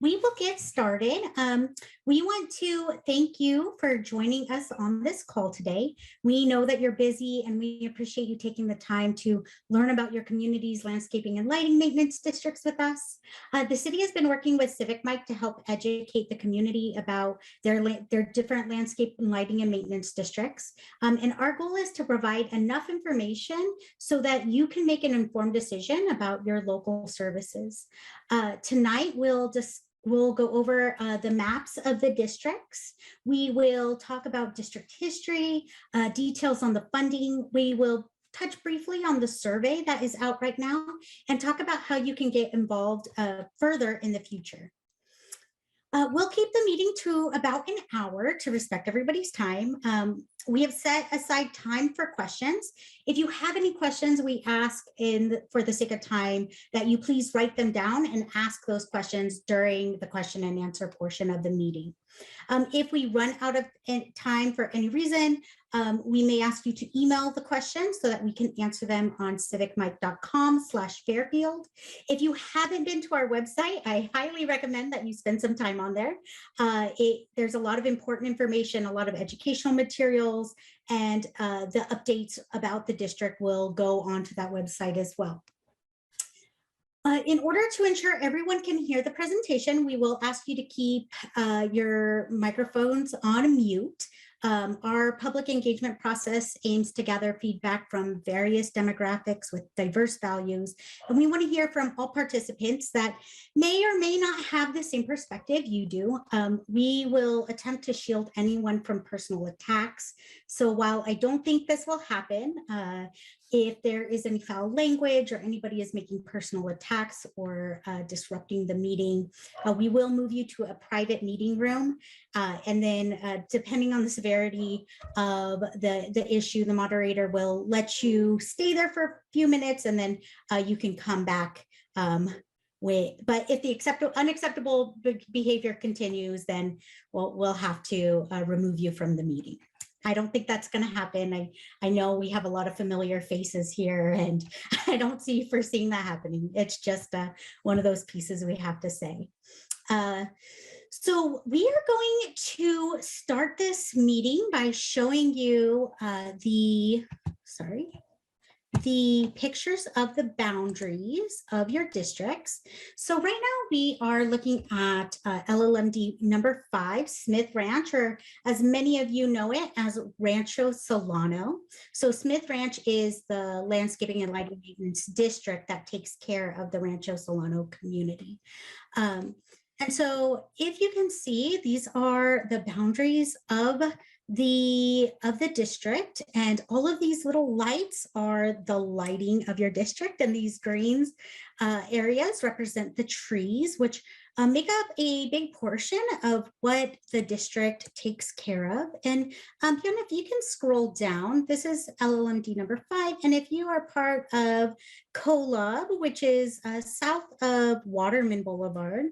we will get started. We want to thank you for joining us on this call today. We know that you're busy and we appreciate you taking the time to learn about your community's landscaping and lighting maintenance districts with us. The city has been working with CivicMic to help educate the community about their different landscape and lighting and maintenance districts. And our goal is to provide enough information so that you can make an informed decision about your local services. Tonight, we'll go over the maps of the districts. We will talk about district history, details on the funding. We will touch briefly on the survey that is out right now and talk about how you can get involved further in the future. We'll keep the meeting to about an hour to respect everybody's time. We have set aside time for questions. If you have any questions, we ask for the sake of time that you please write them down and ask those questions during the question and answer portion of the meeting. If we run out of time for any reason, we may ask you to email the questions so that we can answer them on civicmic.com/Fairfield. If you haven't been to our website, I highly recommend that you spend some time on there. There's a lot of important information, a lot of educational materials, and the updates about the district will go onto that website as well. In order to ensure everyone can hear the presentation, we will ask you to keep your microphones on mute. Our public engagement process aims to gather feedback from various demographics with diverse values, and we want to hear from all participants that may or may not have the same perspective you do. We will attempt to shield anyone from personal attacks. So while I don't think this will happen, if there is any foul language or anybody is making personal attacks or disrupting the meeting, we will move you to a private meeting room. And then depending on the severity of the issue, the moderator will let you stay there for a few minutes and then you can come back. But if the unacceptable behavior continues, then we'll have to remove you from the meeting. I don't think that's going to happen. I know we have a lot of familiar faces here, and I don't foreseeing that happening. It's just one of those pieces we have to say. So we are going to start this meeting by showing you the pictures of the boundaries of your districts. So right now we are looking at LLMD number 5, Smith Ranch, or as many of you know it as Rancho Solano. So Smith Ranch is the landscaping and lighting maintenance district that takes care of the Rancho Solano community. And so if you can see, these are the boundaries of the district, and all of these little lights are the lighting of your district, and these greens areas represent the trees, which make up a big portion of what the district takes care of. And if you can scroll down, this is LLMD number 5, and if you are part of Kolob, which is south of Waterman Boulevard,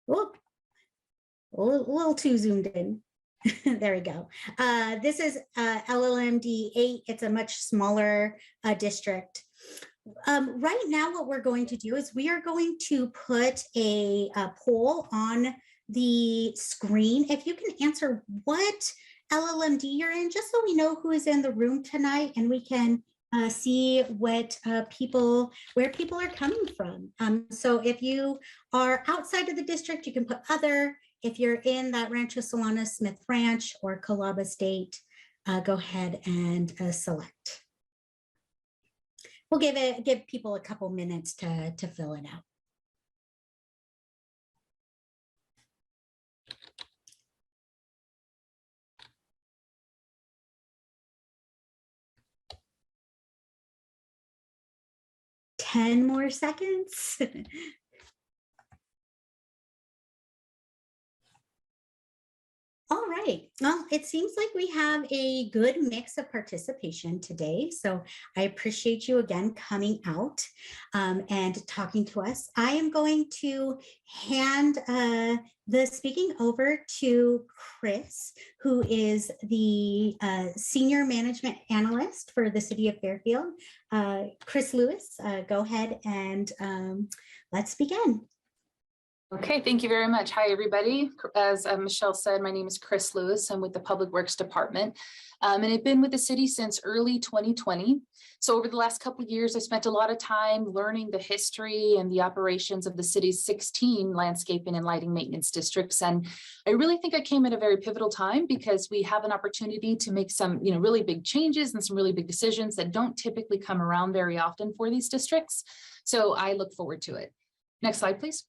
whoop, a little too zoomed in. There we go. This is LLMD 8. It's a much smaller district. Right now, what we're going to do is we are going to put a poll on the screen. If you can answer what LLMD you're in, just so we know who is in the room tonight, and we can see what where people are coming from. So if you are outside of the district, you can put other. If you're in that Rancho Solano, Smith Ranch, or Colaba State, go ahead and select. We'll give people a couple minutes to fill it out. Ten more seconds. All right. Well, it seems like we have a good mix of participation today. So I appreciate you again coming out and talking to us. I am going to hand the speaking over to Chris, who is the Senior Management Analyst for the City of Fairfield. Chris Lewis, go ahead and let's begin. Okay, thank you very much. Hi, everybody. As Michelle said, my name is Chris Lewis. I'm with the Public Works Department, and I've been with the city since early 2020. So over the last couple of years, I spent a lot of time learning the history and the operations of the city's 16 landscaping and lighting maintenance districts. And I really think I came at a very pivotal time because we have an opportunity to make some, really big changes and some really big decisions that don't typically come around very often for these districts. So I look forward to it. Next slide, please.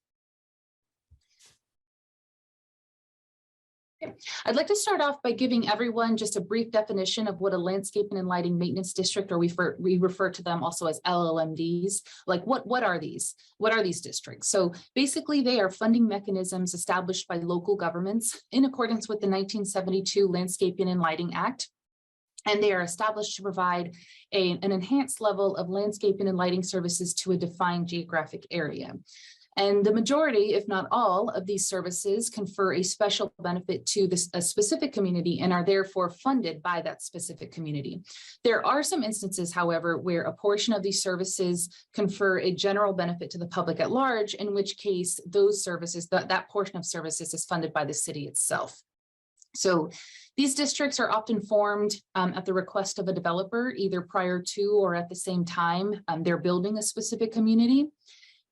I'd like to start off by giving everyone just a brief definition of what a landscaping and lighting maintenance district, or we refer to them also as LLMDs. Like what are these? What are these districts? So basically they are funding mechanisms established by local governments in accordance with the 1972 Landscaping and Lighting Act. And they are established to provide an enhanced level of landscaping and lighting services to a defined geographic area. And the majority, if not all, of these services confer a special benefit to a specific community and are therefore funded by that specific community. There are some instances, however, where a portion of these services confer a general benefit to the public at large, in which case those services, that portion of services is funded by the city itself. So these districts are often formed at the request of a developer, either prior to or at the same time they're building a specific community.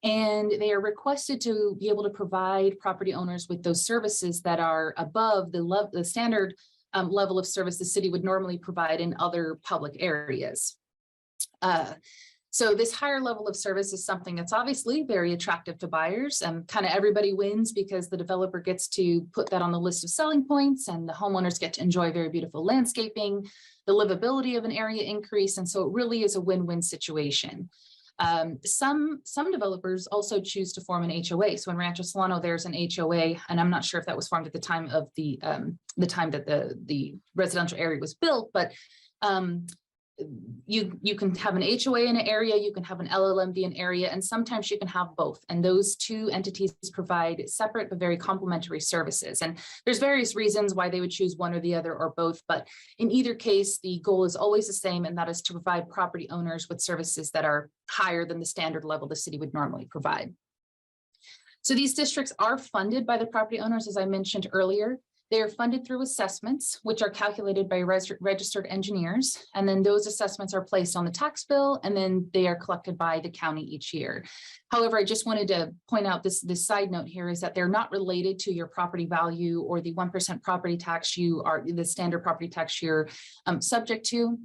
And they are requested to be able to provide property owners with those services that are above the standard level of service the city would normally provide in other public areas. So this higher level of service is something that's obviously very attractive to buyers, and kind of everybody wins because the developer gets to put that on the list of selling points and the homeowners get to enjoy very beautiful landscaping, the livability of an area increase, and so it really is a win-win situation. Some developers also choose to form an HOA. So in Rancho Solano, there's an HOA, and I'm not sure if that was formed at the time of the time that the residential area was built, but you can have an HOA in an area, you can have an LLMD in an area, and sometimes you can have both. And those two entities provide separate but very complementary services. And there's various reasons why they would choose one or the other or both, but in either case, the goal is always the same, and that is to provide property owners with services that are higher than the standard level the city would normally provide. So these districts are funded by the property owners, as I mentioned earlier. They are funded through assessments, which are calculated by registered engineers. And then those assessments are placed on the tax bill, and then they are collected by the county each year. However, I just wanted to point out this side note here is that they're not related to your property value or the 1% property tax the standard property tax you're subject to.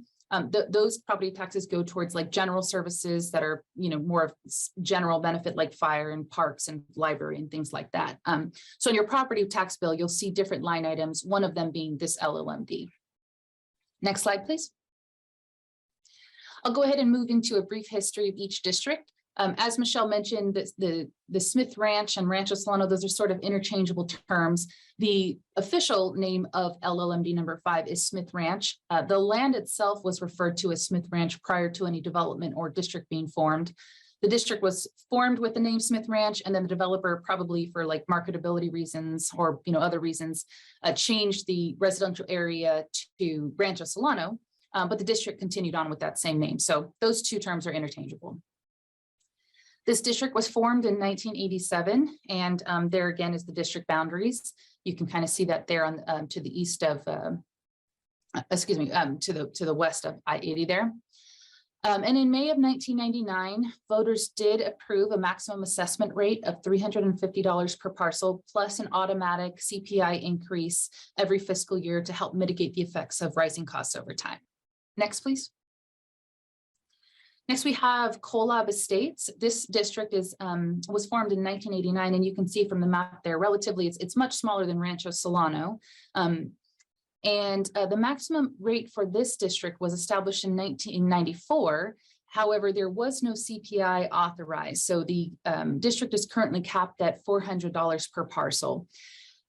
Those property taxes go towards like general services that are, more of general benefit like fire and parks and library and things like that. So in your property tax bill, you'll see different line items, one of them being this LLMD. Next slide, please. I'll go ahead and move into a brief history of each district. As Michelle mentioned, the Smith Ranch and Rancho Solano, those are sort of interchangeable terms. The official name of LLMD number 5 is Smith Ranch. The land itself was referred to as Smith Ranch prior to any development or district being formed. The district was formed with the name Smith Ranch, and then the developer, probably for like marketability reasons or other reasons, changed the residential area to Rancho Solano, but the district continued on with that same name. So those two terms are interchangeable. This district was formed in 1987, and there again is the district boundaries. You can kind of see that there on to the east of, to the west of I-80 there. And in May of 1999, voters did approve a maximum assessment rate of $350 per parcel, plus an automatic CPI increase every fiscal year to help mitigate the effects of rising costs over time. Next, please. Next, we have Kolob Estates. This district was formed in 1989, and you can see from the map there, relatively, it's much smaller than Rancho Solano. And the maximum rate for this district was established in 1994. However, there was no CPI authorized. So the district is currently capped at $400 per parcel.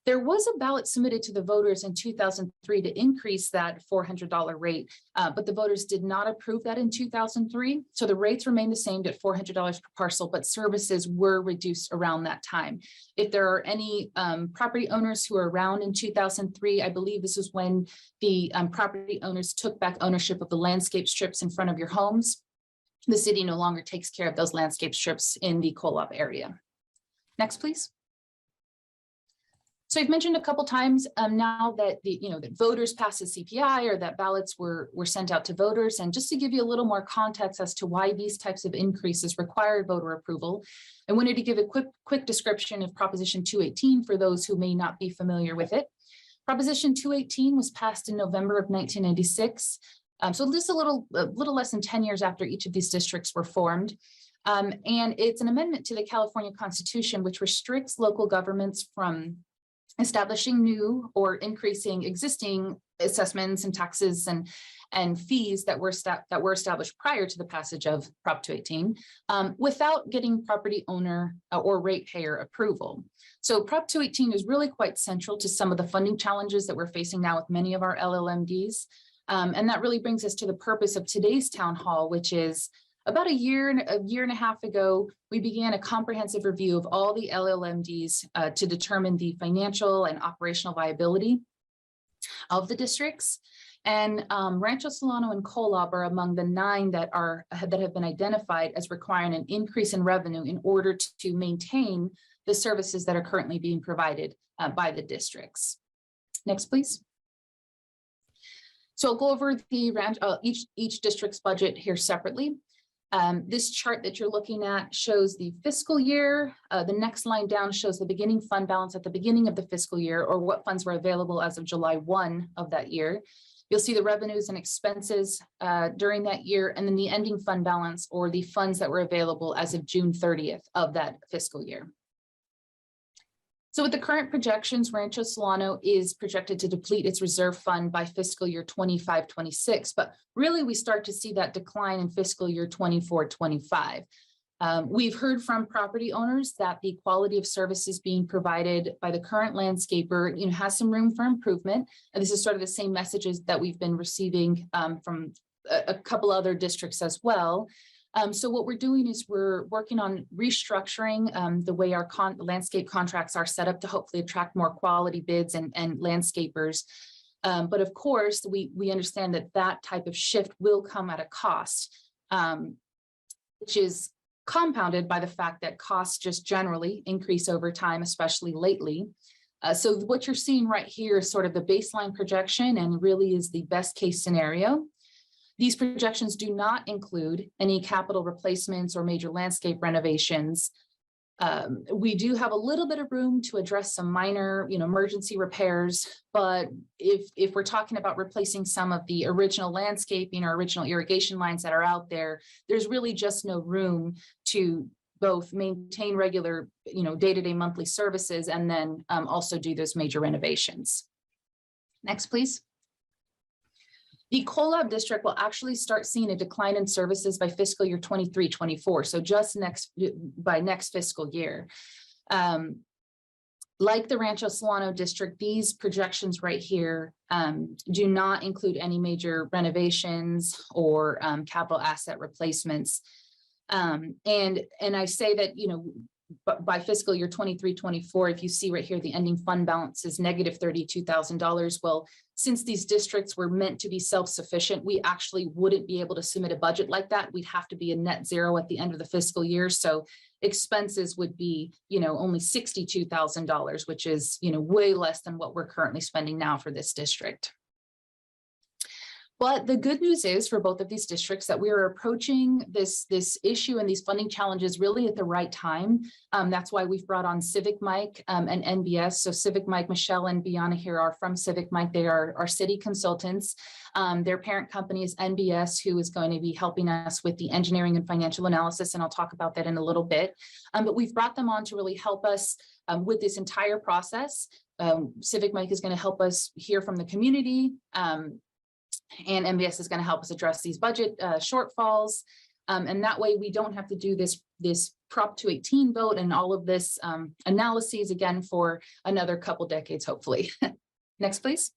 There was a ballot submitted to the voters in 2003 to increase that $400 rate, but the voters did not approve that in 2003. So the rates remain the same at $400 per parcel, but services were reduced around that time. If there are any property owners who are around in 2003, I believe this is when the property owners took back ownership of the landscape strips in front of your homes. The city no longer takes care of those landscape strips in the Kolob area. Next, please. So I've mentioned a couple times now that that voters passed the CPI, or that ballots were sent out to voters. And just to give you a little more context as to why these types of increases required voter approval, I wanted to give a quick description of Proposition 218 for those who may not be familiar with it. Proposition 218 was passed in November of 1996. So just a little less than 10 years after each of these districts were formed. And it's an amendment to the California Constitution, which restricts local governments from establishing new or increasing existing assessments and taxes and fees that were established prior to the passage of Prop 218 without getting property owner or ratepayer approval. So Prop 218 is really quite central to some of the funding challenges that we're facing now with many of our LLMDs. And that really brings us to the purpose of today's town hall, which is about a year and a half ago, we began a comprehensive review of all the LLMDs to determine the financial and operational viability of the districts. And Rancho Solano and Kolob are among the 9 that have been identified as requiring an increase in revenue in order to maintain the services that are currently being provided by the districts. Next, please. So I'll go over the each district's budget here separately. This chart that you're looking at shows the fiscal year. The next line down shows the beginning fund balance at the beginning of the fiscal year, or what funds were available as of July 1 of that year. You'll see the revenues and expenses during that year, and then the ending fund balance, or the funds that were available as of June 30th of that fiscal year. So with the current projections, Rancho Solano is projected to deplete its reserve fund by fiscal year 25-26, but really we start to see that decline in fiscal year 24-25. We've heard from property owners that the quality of services being provided by the current landscaper has some room for improvement. And this is sort of the same messages that we've been receiving from a couple other districts as well. So what we're doing is we're working on restructuring the way our landscape contracts are set up to hopefully attract more quality bids and landscapers. But of course, we understand that that type of shift will come at a cost, which is compounded by the fact that costs just generally increase over time, especially lately. So what you're seeing right here is sort of the baseline projection and really is the best case scenario. These projections do not include any capital replacements or major landscape renovations. We do have a little bit of room to address some minor, emergency repairs, but if we're talking about replacing some of the original landscaping or original irrigation lines that are out there, there's really just no room to both maintain regular, day-to-day monthly services and then also do those major renovations. Next, please. The Kolob district will actually start seeing a decline in services by fiscal year 23-24, so just by next fiscal year. Like the Rancho Solano district, these projections right here do not include any major renovations or capital asset replacements. And I say that, by fiscal year 23-24, if you see right here, the ending fund balance is negative $32,000. Well, since these districts were meant to be self-sufficient, we actually wouldn't be able to submit a budget like that. We'd have to be a net zero at the end of the fiscal year. So expenses would be, only $62,000, which is, way less than what we're currently spending now for this district. But the good news is for both of these districts that we are approaching this issue and these funding challenges really at the right time. That's why we've brought on CivicMic and NBS. So CivicMic, Michelle and Biana here are from CivicMic. They are our city consultants. Their parent company is NBS, who is going to be helping us with the engineering and financial analysis. And I'll talk about that in a little bit. But we've brought them on to really help us with this entire process. CivicMic is going to help us hear from the community. And MBS is going to help us address these budget shortfalls. And that way we don't have to do this Prop 218 vote and all of this analyses again for another couple decades, hopefully. Next, please.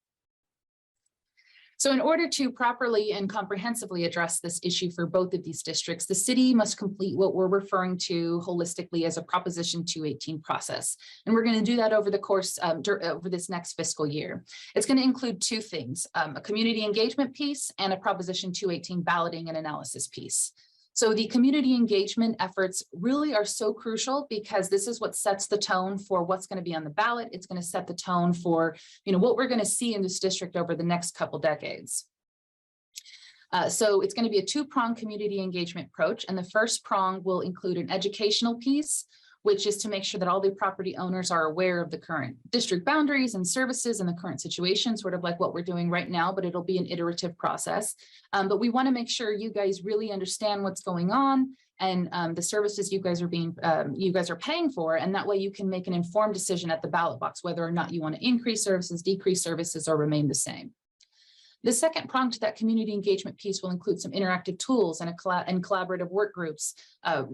So in order to properly and comprehensively address this issue for both of these districts, the city must complete what we're referring to holistically as a Proposition 218 process. And we're going to do that over the course over this next fiscal year. It's going to include 2 things, a community engagement piece and a Proposition 218 balloting and analysis piece. So the community engagement efforts really are so crucial because this is what sets the tone for what's going to be on the ballot. It's going to set the tone for, what we're going to see in this district over the next couple decades. So it's going to be a two-pronged community engagement approach. And the first prong will include an educational piece, which is to make sure that all the property owners are aware of the current district boundaries and services and the current situation, sort of like what we're doing right now, but it'll be an iterative process. But we want to make sure you guys really understand what's going on and the services you guys are paying for, and that way you can make an informed decision at the ballot box, whether or not you want to increase services, decrease services, or remain the same. The second prong to that community engagement piece will include some interactive tools and collaborative work groups.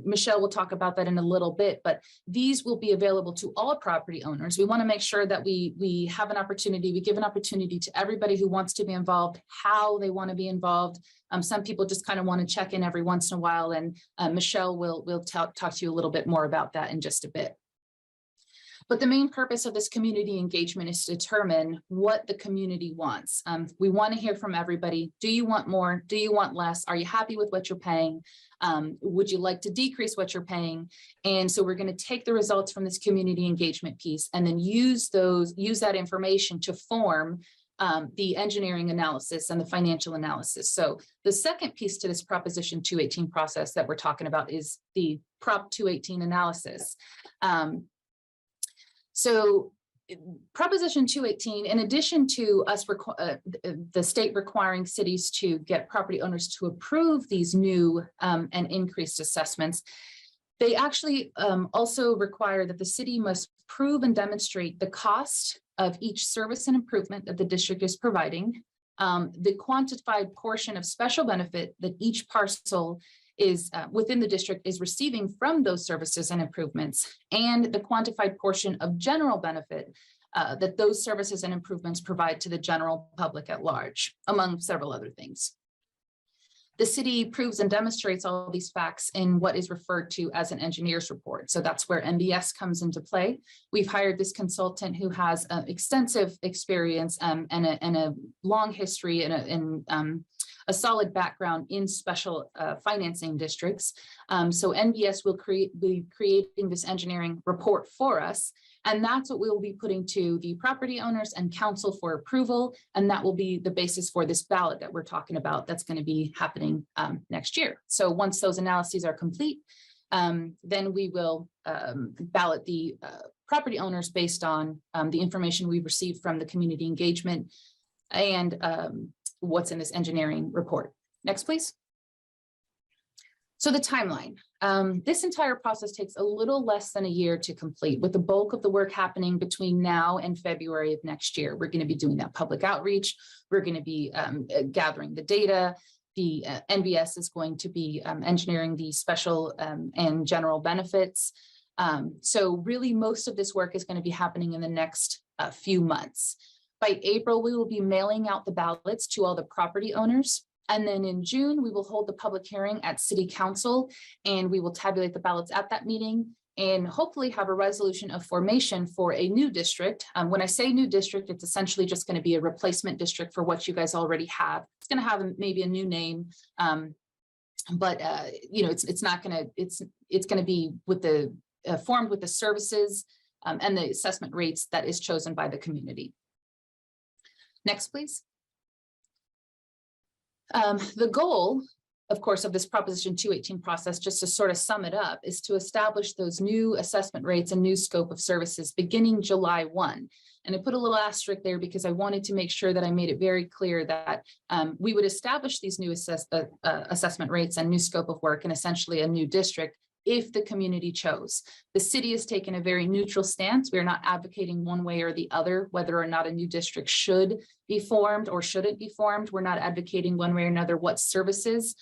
Michelle will talk about that in a little bit, but these will be available to all property owners. We want to make sure that we have an opportunity, we give an opportunity to everybody who wants to be involved, how they want to be involved. Some people just kind of want to check in every once in a while, and Michelle will talk to you a little bit more about that in just a bit. But the main purpose of this community engagement is to determine what the community wants. We want to hear from everybody. Do you want more? Do you want less? Are you happy with what you're paying? Would you like to decrease what you're paying? And so we're going to take the results from this community engagement piece and then use that information to form the engineering analysis and the financial analysis. So the second piece to this Proposition 218 process that we're talking about is the Prop 218 analysis. So Proposition 218, in addition to us, the state requiring cities to get property owners to approve these new and increased assessments, they actually also require that the city must prove and demonstrate the cost of each service and improvement that the district is providing, the quantified portion of special benefit that each parcel is within the district is receiving from those services and improvements, and the quantified portion of general benefit that those services and improvements provide to the general public at large, among several other things. The city proves and demonstrates all these facts in what is referred to as an engineer's report. So that's where MBS comes into play. We've hired this consultant who has extensive experience and a long history and a solid background in special financing districts. So NBS will be creating this engineering report for us, and that's what we'll be putting to the property owners and council for approval, and that will be the basis for this ballot that we're talking about that's going to be happening next year. So once those analyses are complete, then we will ballot the property owners based on the information we've received from the community engagement and what's in this engineering report. Next, please. So the timeline. This entire process takes a little less than a year to complete, with the bulk of the work happening between now and February of next year. We're going to be doing that public outreach. We're going to be gathering the data. The NBS is going to be engineering the special and general benefits. So really most of this work is going to be happening in the next few months. By April, we will be mailing out the ballots to all the property owners. And then in June, we will hold the public hearing at City Council, and we will tabulate the ballots at that meeting and hopefully have a resolution of formation for a new district. When I say new district, it's essentially just going to be a replacement district for what you guys already have. It's going to have maybe a new name, but it's not going to, it's going to be with the formed with the services and the assessment rates that is chosen by the community. Next, please. The goal, of course, of this Proposition 218 process, just to sort of sum it up, is to establish those new assessment rates and new scope of services beginning July 1. And I put a little asterisk there because I wanted to make sure that I made it very clear that we would establish these new assessment rates and new scope of work in essentially a new district if the community chose. The city has taken a very neutral stance. We are not advocating one way or the other, whether or not a new district should be formed or shouldn't be formed. We're not advocating one way or another what services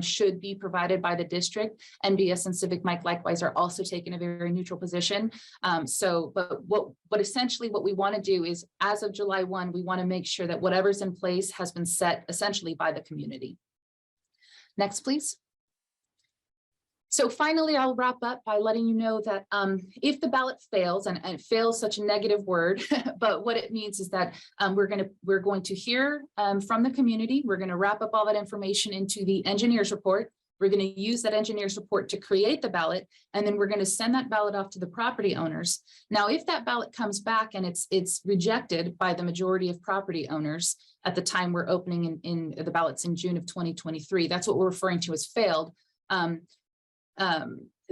should be provided by the district. NBS and CivicMic likewise are also taking a very neutral position. But essentially what we want to do is, as of July 1, we want to make sure that whatever's in place has been set essentially by the community. Next, please. So finally, I'll wrap up by letting you know that if the ballot fails, and it fails such a negative word, but what it means is that we're going to hear from the community. We're going to wrap up all that information into the engineer's report. We're going to use that engineer's report to create the ballot, and then we're going to send that ballot off to the property owners. Now, if that ballot comes back and it's rejected by the majority of property owners at the time we're opening in the ballots in June of 2023, that's what we're referring to as failed.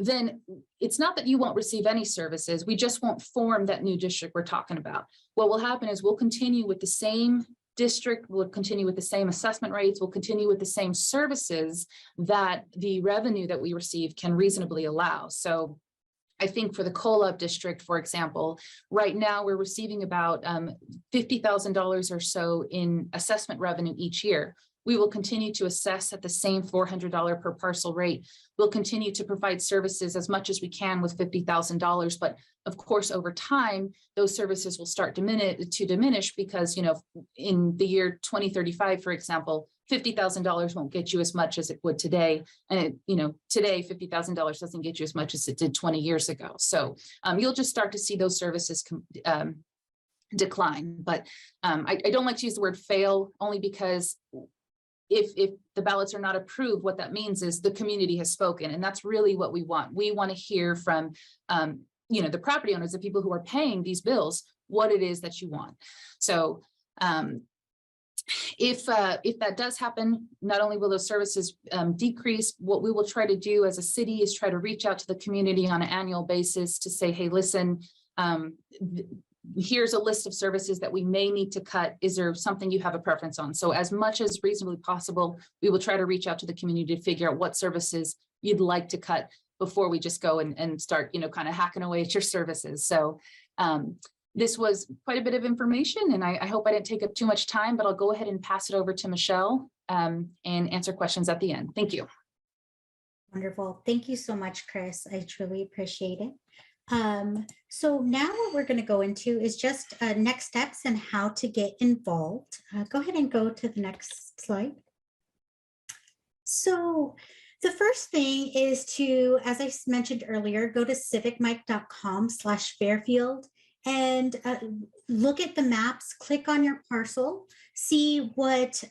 Then it's not that you won't receive any services, we just won't form that new district we're talking about. What will happen is we'll continue with the same district, we'll continue with the same assessment rates, we'll continue with the same services that the revenue that we receive can reasonably allow. So I think for the COLA district, for example, right now we're receiving about $50,000 or so in assessment revenue each year. We will continue to assess at the same $400 per parcel rate. We'll continue to provide services as much as we can with $50,000, but of course, over time, those services will start to diminish because, you know, in the year 2035, for example, $50,000 won't get you as much as it would today. And, you know, today, $50,000 doesn't get you as much as it did 20 years ago. So you'll just start to see those services decline. But I don't like to use the word fail only because if the ballots are not approved, what that means is the community has spoken, and that's really what we want. We want to hear from, you know, the property owners, the people who are paying these bills, what it is that you want. So if that does happen, not only will those services decrease, what we will try to do as a city is try to reach out to the community on an annual basis to say, hey, listen, here's a list of services that we may need to cut. Is there something you have a preference on? So as much as reasonably possible, we will try to reach out to the community to figure out what services you'd like to cut before we just go and start, you know, kind of hacking away at your services. So this was quite a bit of information, and I hope I didn't take up too much time, but I'll go ahead and pass it over to Michelle and answer questions at the end. Thank you. Wonderful. Thank you so much, Chris. I truly appreciate it. So now what we're going to go into is just next steps and how to get involved. Go ahead and go to the next slide. So the first thing is to, as I mentioned earlier, go to civicmic.com/Fairfield and look at the maps, click on your parcel, see what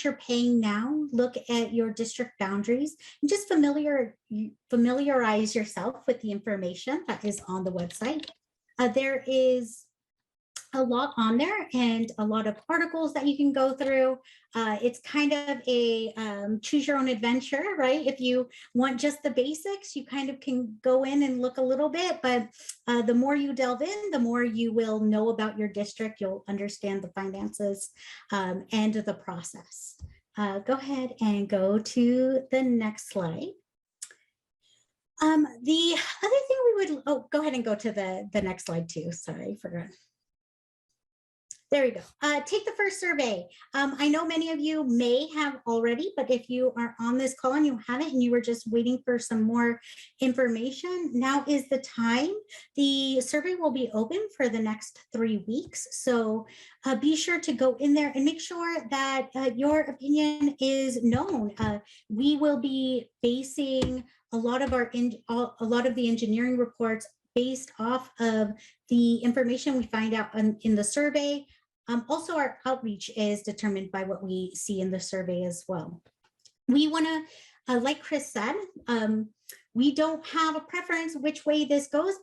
you're paying now, look at your district boundaries, and just familiarize yourself with the information that is on the website. There is a lot on there and a lot of articles that you can go through. It's kind of a choose your own adventure, right? If you want just the basics, you kind of can go in and look a little bit, but the more you delve in, the more you will know about your district. You'll understand the finances and the process. Go ahead and go to the next slide. The other thing we would, go ahead and go to the next slide too. Sorry, I forgot. There we go. Take the first survey. I know many of you may have already, but if you are on this call and you haven't and you were just waiting for some more information, now is the time. The survey will be open for the next 3 weeks. So be sure to go in there and make sure that your opinion is known. We will be basing a lot of the engineering reports based off of the information we find out in the survey. Also, our outreach is determined by what we see in the survey as well. We want to, like Chris said, we don't have a preference which way this goes.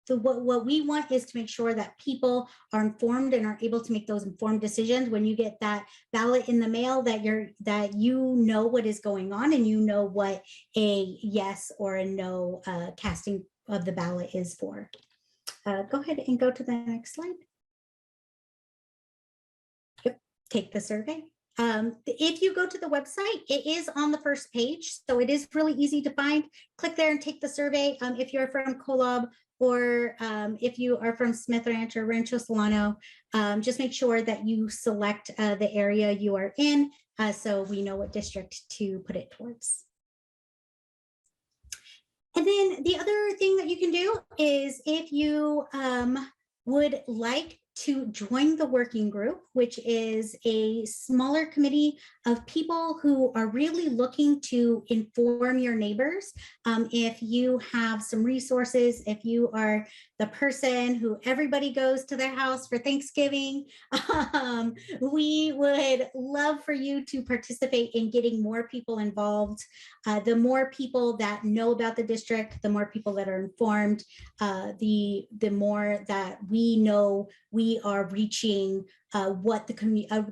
So what we want is to make sure that people are informed and are able to make those informed decisions. When you get that ballot in the mail, that you know what is going on and you know what a yes or a no casting of the ballot is for. Go ahead and go to the next slide. Yep, take the survey. If you go to the website, it is on the first page, so it is really easy to find. Click there and take the survey. If you're from Kolob or if you are from Smith Ranch or Rancho Solano, just make sure that you select the area you are in so we know what district to put it towards. And then the other thing that you can do is if you would like to join the working group, which is a smaller committee of people who are really looking to inform your neighbors. If you have some resources, if you are the person who everybody goes to their house for Thanksgiving, we would love for you to participate in getting more people involved. The more people that know about the district, the more people that are informed, the more that we know we are reaching what the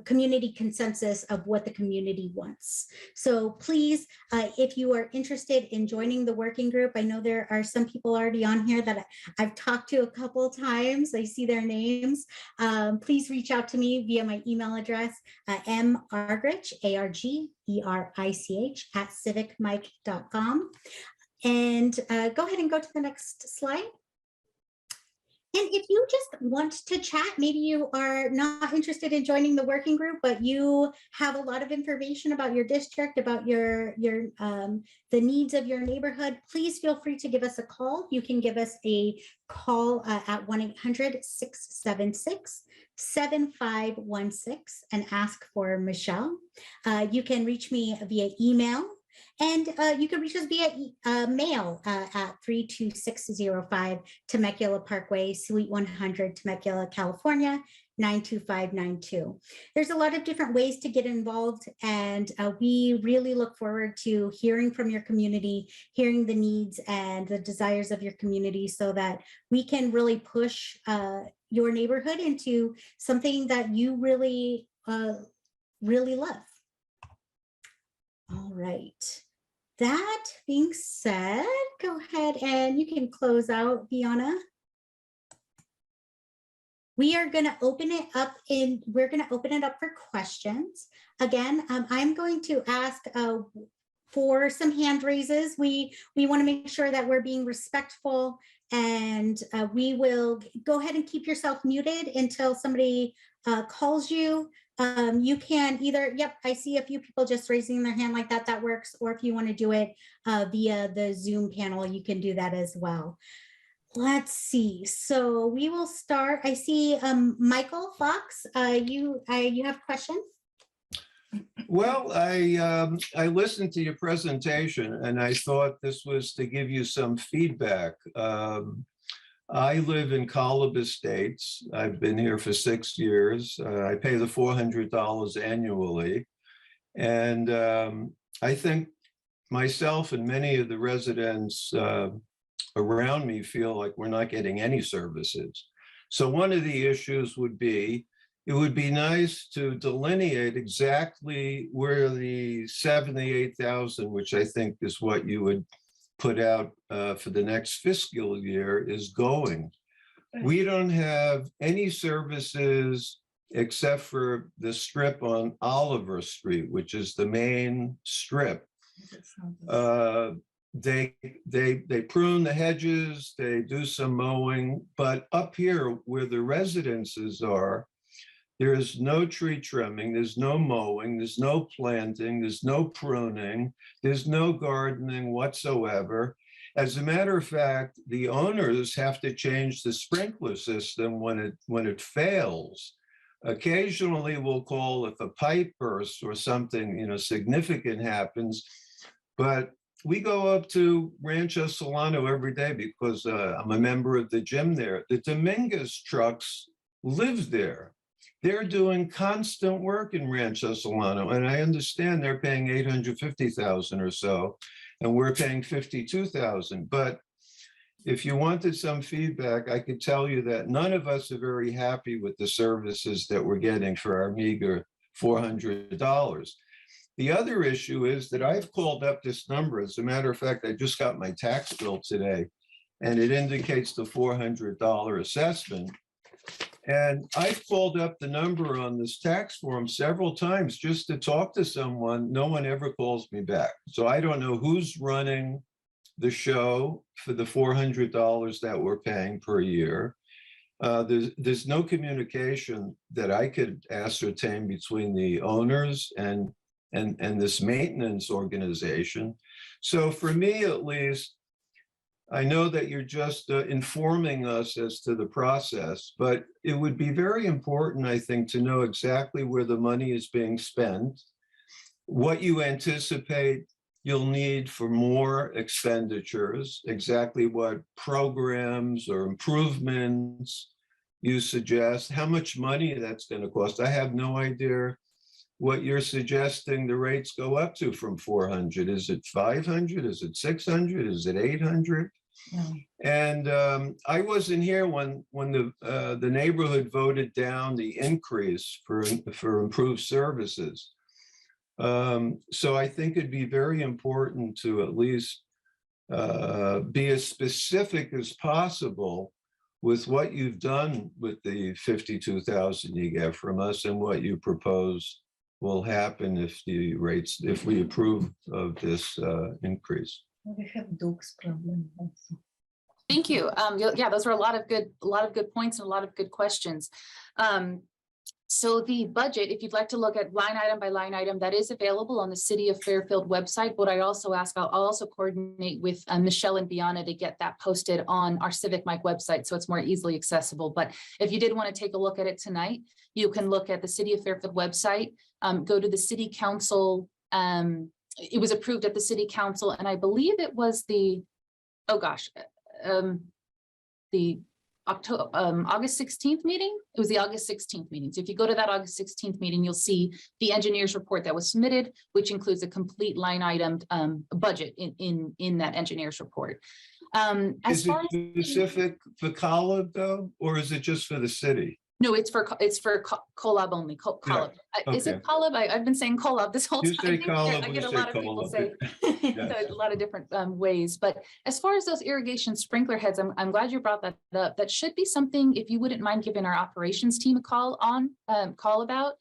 community consensus of what the community wants. So please, if you are interested in joining the working group, I know there are some people already on here that I've talked to a couple of times. I see their names. Please reach out to me via my email address, margrich, ARGERICH at civicmic.com. And go ahead and go to the next slide. And if you just want to chat, maybe you are not interested in joining the working group, but you have a lot of information about your district, about the needs of your neighborhood, please feel free to give us a call. You can give us a call at 1-800-676-7516 and ask for Michelle. You can reach me via email. And you can reach us via mail at 32605 Temecula Parkway, Suite 100, Temecula, California, 92592. There's a lot of different ways to get involved, and we really look forward to hearing from your community, hearing the needs and the desires of your community so that we can really push your neighborhood into something that you really, really love. All right. That being said, go ahead and you can close out, Viana. We are going to open it up for questions. Again, I'm going to ask for some hand raises. We want to make sure that we're being respectful, and we will go ahead and keep yourself muted until somebody calls you. You can either, yep, I see a few people just raising their hand like that, that works. Or if you want to do it via the Zoom panel, you can do that as well. Let's see. So we will start. I see Michael Fox, you have a question? Well, I listened to your presentation and I thought this was to give you some feedback. I live in Colib Estates. I've been here for 6 years. I pay the $400 annually. And I think myself and many of the residents around me feel like we're not getting any services. So one of the issues would be, it would be nice to delineate exactly where the 78,000, which I think is what you would put out for the next fiscal year, is going. We don't have any services except for the strip on Oliver Street, which is the main strip. They prune the hedges, they do some mowing, but up here where the residences are, there is no tree trimming, there's no mowing, there's no planting, there's no pruning, there's no gardening whatsoever. As a matter of fact, the owners have to change the sprinkler system when it fails. Occasionally we'll call if a pipe bursts or something significant happens, but we go up to Rancho Solano every day because I'm a member of the gym there. The Dominguez trucks live there. They're doing constant work in Rancho Solano, and I understand they're paying $850,000 or so, and we're paying $52,000. But if you wanted some feedback, I could tell you that none of us are very happy with the services that we're getting for our meager $400. The other issue is that I've called up this number. As a matter of fact, I just got my tax bill today, and it indicates the $400 assessment. And I've called up the number on this tax form several times just to talk to someone. No one ever calls me back. So I don't know who's running the show for the $400 that we're paying per year. There's no communication that I could ascertain between the owners and this maintenance organization. So for me, at least, I know that you're just informing us as to the process, but it would be very important, I think, to know exactly where the money is being spent. what you anticipate you'll need for more expenditures, exactly what programs or improvements you suggest, how much money that's going to cost. I have no idea what you're suggesting the rates go up to from 400. Is it 500? Is it 600? Is it 800? No. And I wasn't here when the neighborhood voted down the increase for improved services. So I think it'd be very important to at least be as specific as possible with what you've done with the 52,000 you get from us and what you propose will happen if we approve of this increase. We have Duke's problem also. Thank you. Yeah, those were a lot of good points and a lot of good questions. So the budget, if you'd like to look at line item by line item, that is available on the City of Fairfield website. But I also ask, I'll also coordinate with Michelle and Biana to get that posted on our CivicMic website so it's more easily accessible. But if you did want to take a look at it tonight, you can look at the City of Fairfield website, go to the City Council. It was approved at the City Council, and I believe it was the, the August 16th meeting. It was the August 16th meeting. So if you go to that August 16th meeting, you'll see the engineer's report that was submitted, which includes a complete line item budget in that engineer's report. Is it specific for Collab though, or is it just for the city? No, it's for Collab only. Collab. Yeah. Is it Collab? I've been saying Collab this whole You time. say Collab, I we get a say lot of people Collab. say Yes. a lot of different ways. But as far as those irrigation sprinkler heads, I'm glad you brought that up. That should be something, if you wouldn't mind giving our operations team a call about.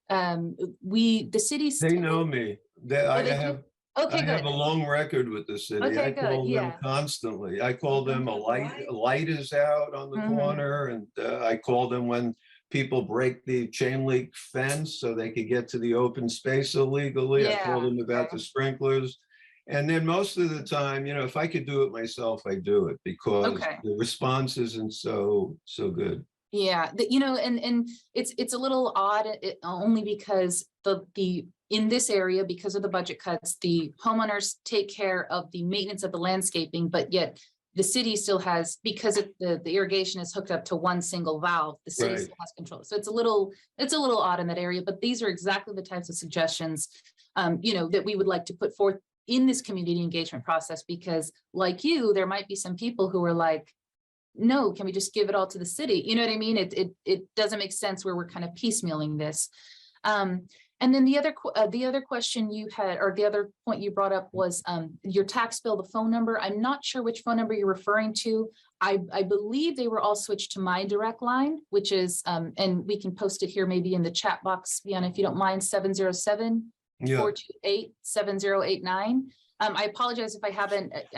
The city. They know me. I have. Okay, I have good. a long record with the city. Okay, I call good, them yeah. constantly. I call them a light is out on the Mhm. corner, and I call them when people break the chain link fence so they could get to the open space illegally. I call them about the sprinklers. And then most of the time, you know, if I could do it myself, I do it because the response isn't so good. Yeah, you know, and it's a little odd only because in this area, because of the budget cuts, the homeowners take care of the maintenance of the landscaping, but yet the city still has, because the irrigation is hooked up to one single valve, the city still has control. So it's a little odd in that area, but these are exactly the types of suggestions, you know, that we would like to put forth in this community engagement process, because like you, there might be some people who are like, no, can we just give it all to the city? You know what I mean? It doesn't make sense where we're kind of piecemealing this. And then the other question you had, or the other point you brought up was your tax bill, the phone number. I'm not sure which phone number you're referring to. I believe they were all switched to my direct line, which is, and we can post it here maybe in the chat box, Biana, if you don't mind, 707-428-7089. I apologize if I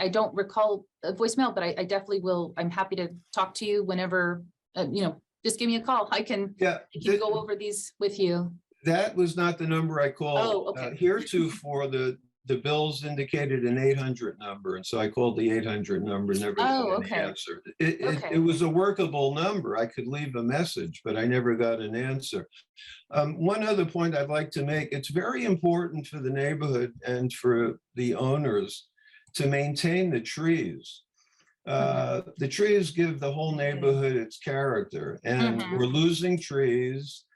don't recall a voicemail, but I definitely will. I'm happy to talk to you whenever, you know, just give me a call. I can go over these with you. That was not the number I called. Oh, okay. Heretofore, the bills indicated an 800 number, and so I called the 800 number, never got an answer. It was a workable number. I could leave a message, but I never got an answer. One other point I'd like to make, it's very important for the neighborhood and for the owners to maintain the trees. The trees give the whole neighborhood its character, and we're losing trees.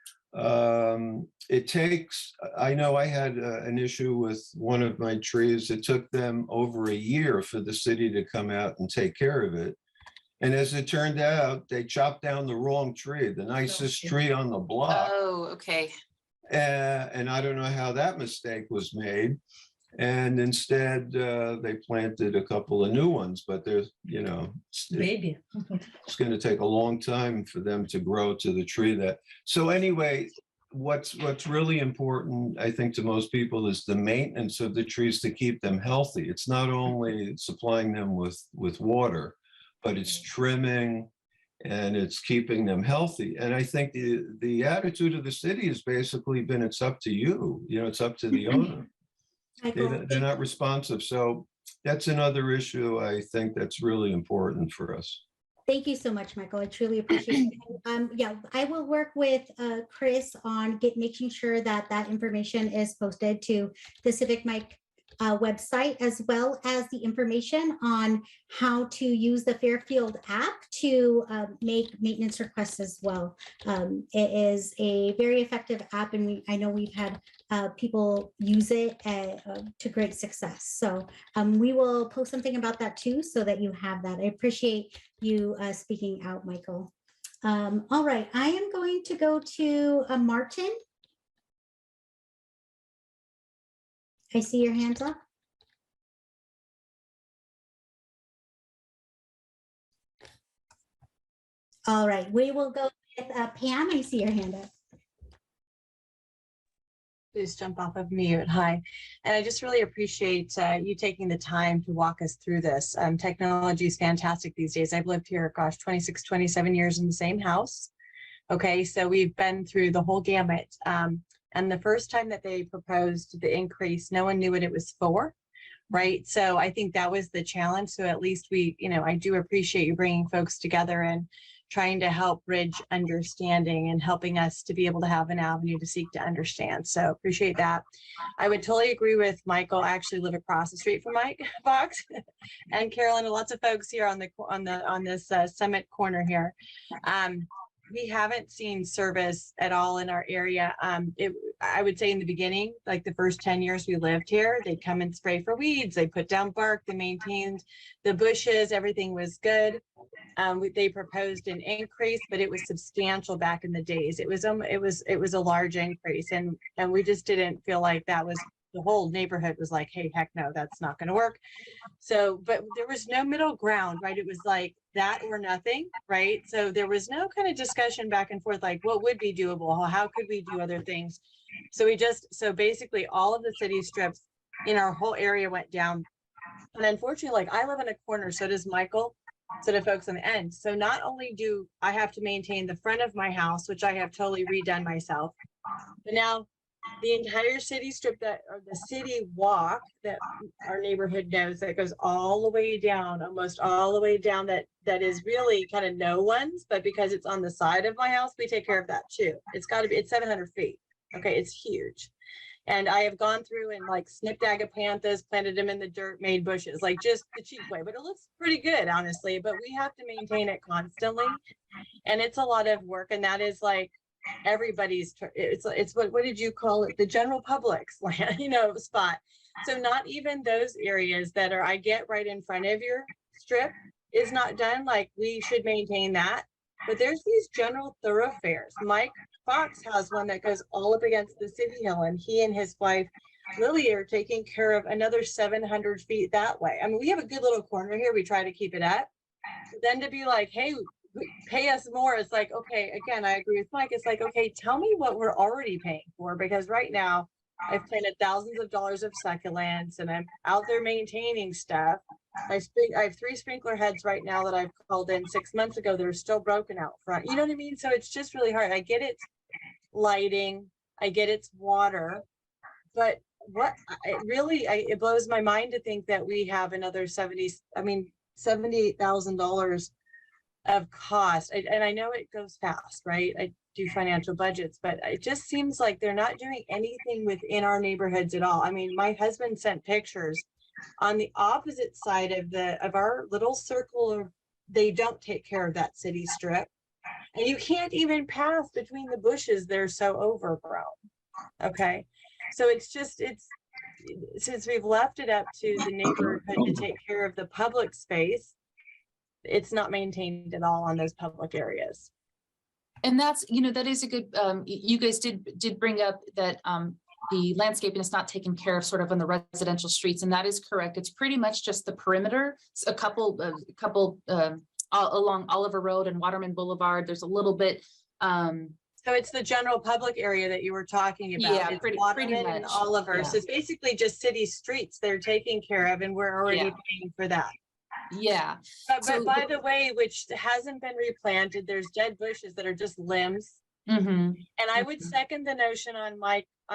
It takes, I know I had an issue with one of my trees. It took them over a year for the city to come out and take care of it. And as it turned out, they chopped down the wrong tree, the nicest tree on the block. Oh, okay. And I don't know how that mistake was made. And instead, they planted a couple of new ones, but there's, you know, it's going to take a long time for them to grow to the tree that. So anyway, what's really important, I think, to most people is the maintenance of the trees to keep them healthy. It's not only supplying them with water, but it's trimming and it's keeping them healthy. And I think the attitude of the city has basically been, it's up to you, you know, it's up to the owner. They're not responsive. So that's another issue I think that's really important for us. Thank you so much, Michael. I truly appreciate it. Yeah, I will work with Chris on making sure that that information is posted to the CivicMic website, as well as the information on how to use the Fairfield app to make maintenance requests as well. It is a very effective app, and I know we've had people use it to great success. So we will post something about that too, so that you have that. I appreciate you speaking out, Michael. All right, I am going to go to Martin. I see your hands up. All right, we will go with Pam. I see your hand up. Please jump off of mute. Hi. And I just really appreciate you taking the time to walk us through this. Technology is fantastic these days. I've lived here, gosh, 26, 27 years in the same house. Okay, so we've been through the whole gamut. And the first time that they proposed the increase, no one knew what it was for, right? So I think that was the challenge. So at least we, I do appreciate you bringing folks together and trying to help bridge understanding and helping us to be able to have an avenue to seek to understand. So appreciate that. I would totally agree with Michael. I actually live across the street from Mike Fox and Carolyn, and lots of folks here on this Summit corner here. We haven't seen service at all in our area. I would say in the beginning, like the first 10 years we lived here, they'd come and spray for weeds. They put down bark, they maintained the bushes, everything was good. They proposed an increase, but it was substantial back in the days. It was a large increase, and we just didn't feel like that was, the whole neighborhood was like, hey, heck no, that's not going to work. So, but there was no middle ground, right? It was like that or nothing, right? So there was no kind of discussion back and forth, like what would be doable? How could we do other things? So so basically all of the city strips in our whole area went down. And unfortunately, like I live in a corner, so does Michael, so do folks on the end. So not only do I have to maintain the front of my house, which I have totally redone myself, but now the entire city strip or the city walk that our neighborhood knows, that goes all the way down, almost all the way down, that is really kind of no one's, but because it's on the side of my house, we take care of that too. It's 700 feet. Okay, it's huge. And I have gone through and like snipped agapanthus, planted them in the dirt, made bushes, like just the cheap way, but it looks pretty good, honestly, but we have to maintain it constantly. And it's a lot of work. And that is like everybody's, it's what did you call it? The general public's land, spot. So not even those areas that are, I get right in front of your strip is not done. Like we should maintain that. But there's these general thoroughfares. Mike Fox has one that goes all up against the city hill, and he and his wife Lily are taking care of another 700 feet that way. I mean, we have a good little corner here. We try to keep it up. But then to be like, hey, pay us more. It's like, okay, again, I agree with Mike. It's like, okay, tell me what we're already paying for, because right now I've planted thousands of dollars of succulents and I'm out there maintaining stuff. I have 3 sprinkler heads right now that I've called in 6 months ago. They're still broken out front. You know what I mean? So it's just really hard. I get it's lighting, I get it's water, but it blows my mind to think that we have another $78,000 of cost. And I know it goes fast, right? I do financial budgets, but it just seems like they're not doing anything within our neighborhoods at all. I mean, my husband sent pictures on the opposite side of our little circle of, they don't take care of that city strip. And you can't even pass between the bushes. They're so overgrown. Okay. So since we've left it up to the neighborhood to take care of the public space, it's not maintained at all on those public areas. And that's, that is a good, you guys did bring up that the landscaping is not taken care of sort of on the residential streets. And that is correct. It's pretty much just the perimeter, a couple along Oliver Road and Waterman Boulevard. There's a little bit. So it's the general public area that you were talking about. Yeah, it's pretty Waterman much. And Oliver. Yeah. So it's basically just city streets they're taking care of, and we're already paying for that. Yeah. But by the way, which hasn't been replanted, there's dead bushes that are just limbs. Mm-hmm. And I would second the notion on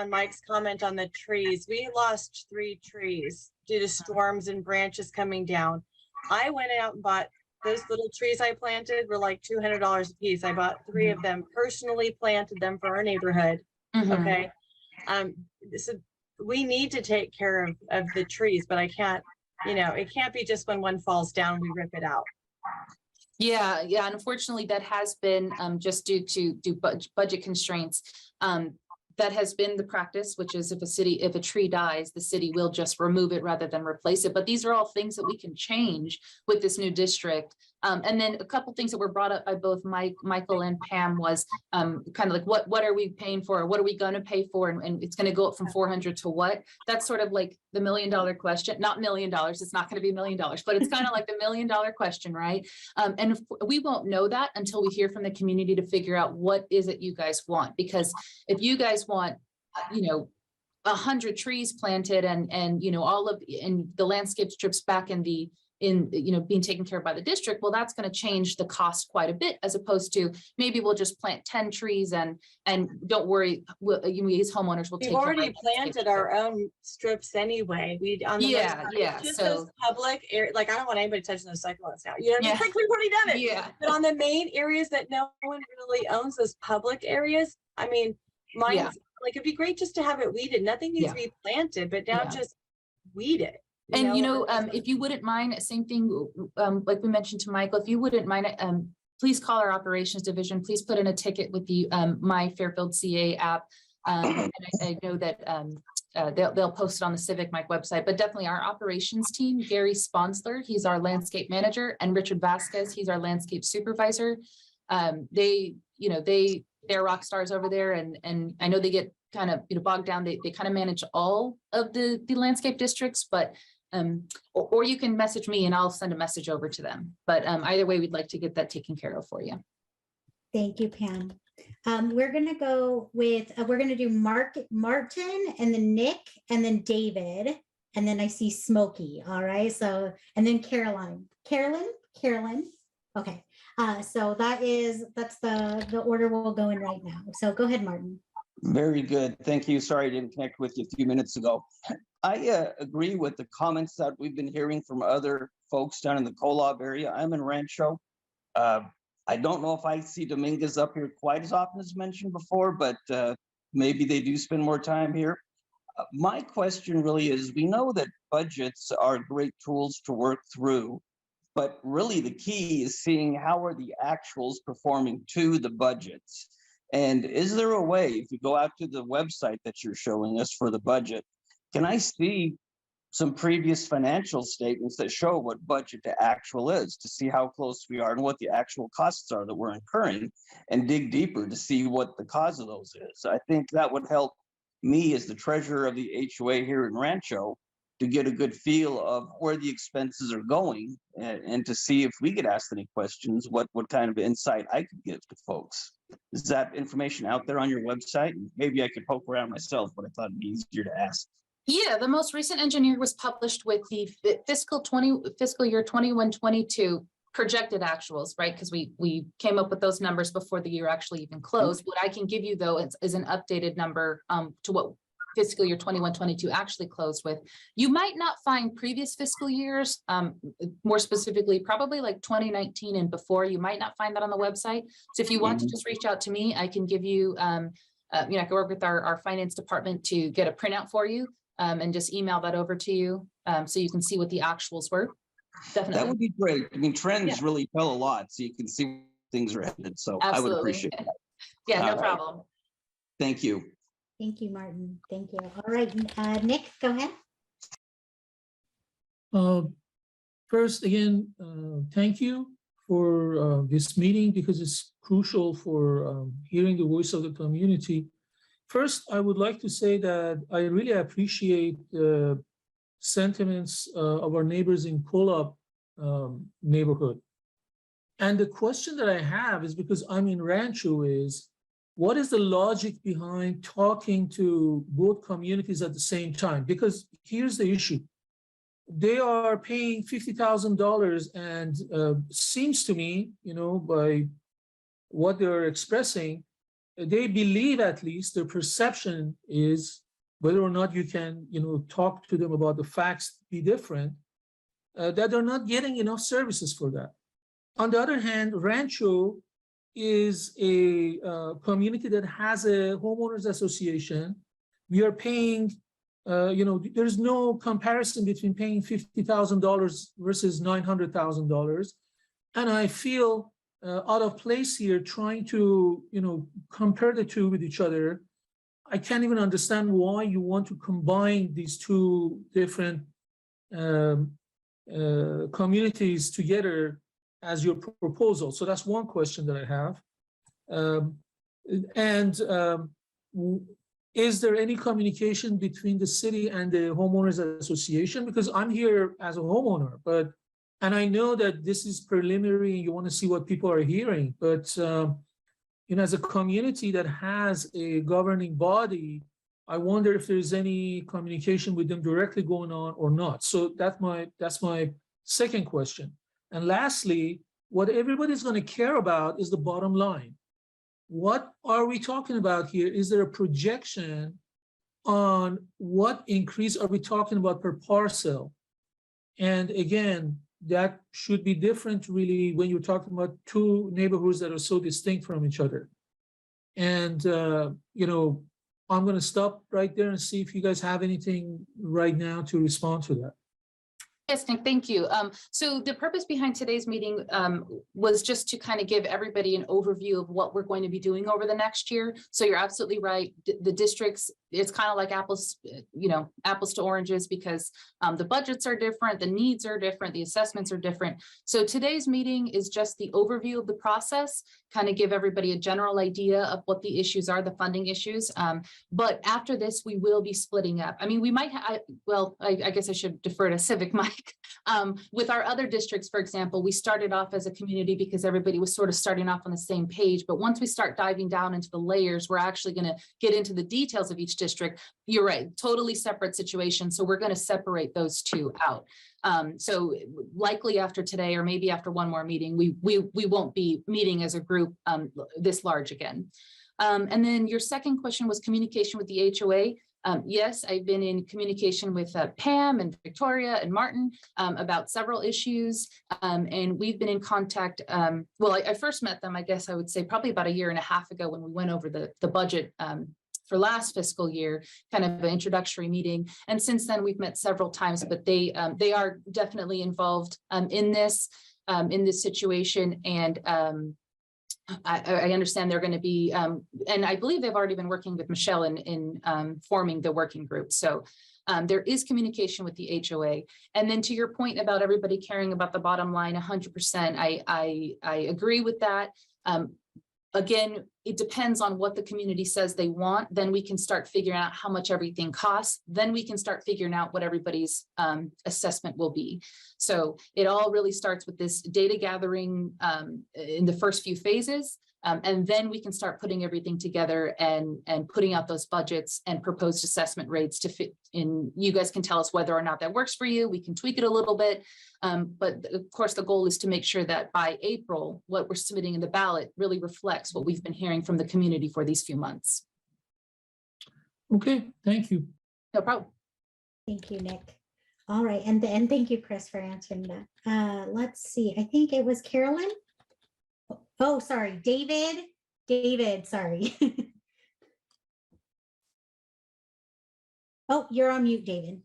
Mike's comment on the trees. We lost 3 trees due to storms and branches coming down. I went out and bought those little trees I planted were like $200 a piece. I bought 3 of them, personally planted them for our neighborhood. Mhm. Okay. So we need to take care of the trees, but I can't, it can't be just when one falls down, we rip it out. Yeah, yeah. Unfortunately, that has been just due to budget constraints. That has been the practice, which is if a tree dies, the city will just remove it rather than replace it. But these are all things that we can change with this new district. And then a couple things that were brought up by both Michael and Pam was kind of like what are we paying for, or what are we going to pay for, and it's going to go up from 400 to what? That's sort of like the $1 million question. Not $1 million. It's not going to be $1 million, but it's kind of like the $1 million question, right? And we won't know that until we hear from the community to figure out what is it you guys want. Because if you guys want, 100 trees planted and all of the landscape strips back in being taken care of by the district, well, that's going to change the cost quite a bit, as opposed to maybe we'll just plant 10 trees and don't worry, these homeowners will take care of. We've already planted our own strips anyway. Just those public areas, like I don't want anybody touching those succulents now. It's like we've already done it. Yeah. But on the main areas that no one really owns, those public areas, I mean, mine's like it'd be great just to have it weeded. Nothing needs to be planted, but now just weed it. And if you wouldn't mind, same thing, like we mentioned to Michael, if you wouldn't mind, please call our operations division. Please put in a ticket with the My Fairfield CA app. And I know that they'll post it on the CivicMic website, but definitely our operations team, Gary Sponsler, he's our landscape manager, and Richard Vasquez, he's our landscape supervisor. They're rock stars over there, and I know they get kind of bogged down. They kind of manage all of the landscape districts, but or you can message me and I'll send a message over to them. But either way, we'd like to get that taken care of for you. Thank you, Pam. We're going to go with, we're going to do Martin, and then Nick, and then David, and then I see Smokey. All right. So, and then Carolyn. Okay. So that's the order we'll go in right now. So go ahead, Martin. Very good. Thank you. Sorry I didn't connect with you a few minutes ago. I agree with the comments that we've been hearing from other folks down in the Kolob area. I'm in Rancho. I don't know if I see Dominguez up here quite as often as mentioned before, but maybe they do spend more time here. My question really is, we know that budgets are great tools to work through, but really the key is seeing how are the actuals performing to the budgets. And is there a way, if you go out to the website that you're showing us for the budget, can I see some previous financial statements that show what budget to actual is, to see how close we are and what the actual costs are that we're incurring, and dig deeper to see what the cause of those is? I think that would help me as the treasurer of the HOA here in Rancho to get a good feel of where the expenses are going, and to see if we get asked any questions, what kind of insight I could give to folks. Is that information out there on your website? Maybe I could poke around myself, but I thought it'd be easier to ask. Yeah, the most recent engineer was published with the fiscal year 21-22 projected actuals, right? Because we came up with those numbers before the year actually even closed. What I can give you though is an updated number to what fiscal year 21-22 actually closed with. You might not find previous fiscal years, more specifically, probably like 2019 and before. You might not find that on the website. So if you want to just reach out to me, I can give you, I can work with our finance department to get a printout for you, and just email that over to you, so you can see what the actuals were. Definitely. That would be great. I mean, trends really tell a lot, so you can see where things are headed. So absolutely. I would appreciate that. Yeah, no problem. Thank you. Thank you, Martin. Thank you. All right, Nick, go ahead. First, again, thank you for this meeting, because it's crucial for hearing the voice of the community. First, I would like to say that I really appreciate the sentiments of our neighbors in Kolob neighborhood. And the question that I have is, because I'm in Rancho, is what is the logic behind talking to both communities at the same time? Because here's the issue. They are paying $50,000, and seems to me, by what they're expressing, they believe, at least their perception is, whether or not you can, talk to them about the facts be different, that they're not getting enough services for that. On the other hand, Rancho is a community that has a homeowners association. We are paying, there's no comparison between paying $50,000 versus $900,000. And I feel out of place here trying to, compare the two with each other. I can't even understand why you want to combine these two different communities together as your proposal. So that's one question that I have. Is there any communication between the city and the homeowners association? Because I'm here as a homeowner, and I know that this is preliminary and you want to see what people are hearing, but as a community that has a governing body, I wonder if there's any communication with them directly going on or not. So that's my second question. And lastly, what everybody's going to care about is the bottom line. What are we talking about here? Is there a projection on what increase are we talking about per parcel? And again, that should be different really when you're talking about two neighborhoods that are so distinct from each other. And, I'm going to stop right there and see if you guys have anything right now to respond to that. Yes, Nick, thank you. So the purpose behind today's meeting was just to kind of give everybody an overview of what we're going to be doing over the next year. So you're absolutely right. The districts, it's kind of like apples to oranges, because the budgets are different, the needs are different, the assessments are different. So today's meeting is just the overview of the process, kind of give everybody a general idea of what the issues are, the funding issues. But after this, we will be splitting up. I mean, we might, I guess I should defer to CivicMic. With our other districts, for example, we started off as a community because everybody was sort of starting off on the same page. But once we start diving down into the layers, we're actually going to get into the details of each district. You're right, totally separate situations. So we're going to separate those two out. So likely after today, or maybe after one more meeting, we won't be meeting as a group this large again. And then your second question was communication with the HOA. Yes, I've been in communication with Pam and Victoria and Martin about several issues, and we've been in contact. I first met them, I guess I would say probably about 1.5 years ago when we went over the budget for last fiscal year, kind of an introductory meeting. And since then we've met several times, but they are definitely involved in this situation. And I understand they're going to be, and I believe they've already been working with Michelle in forming the working group. So there is communication with the HOA. And then to your point about everybody caring about the bottom line, 100%, I agree with that. Again, it depends on what the community says they want. Then we can start figuring out how much everything costs. Then we can start figuring out what everybody's assessment will be. So it all really starts with this data gathering in the first few phases. And then we can start putting everything together and putting out those budgets and proposed assessment rates to fit in. You guys can tell us whether or not that works for you. We can tweak it a little bit. But of course, the goal is to make sure that by April, what we're submitting in the ballot really reflects what we've been hearing from the community for these few months. Okay, thank you. No problem. Thank you, Nick. All right, and thank you, Chris, for answering that. Let's see, I think it was Carolyn. Oh, sorry, David, sorry. Oh, you're on mute, David.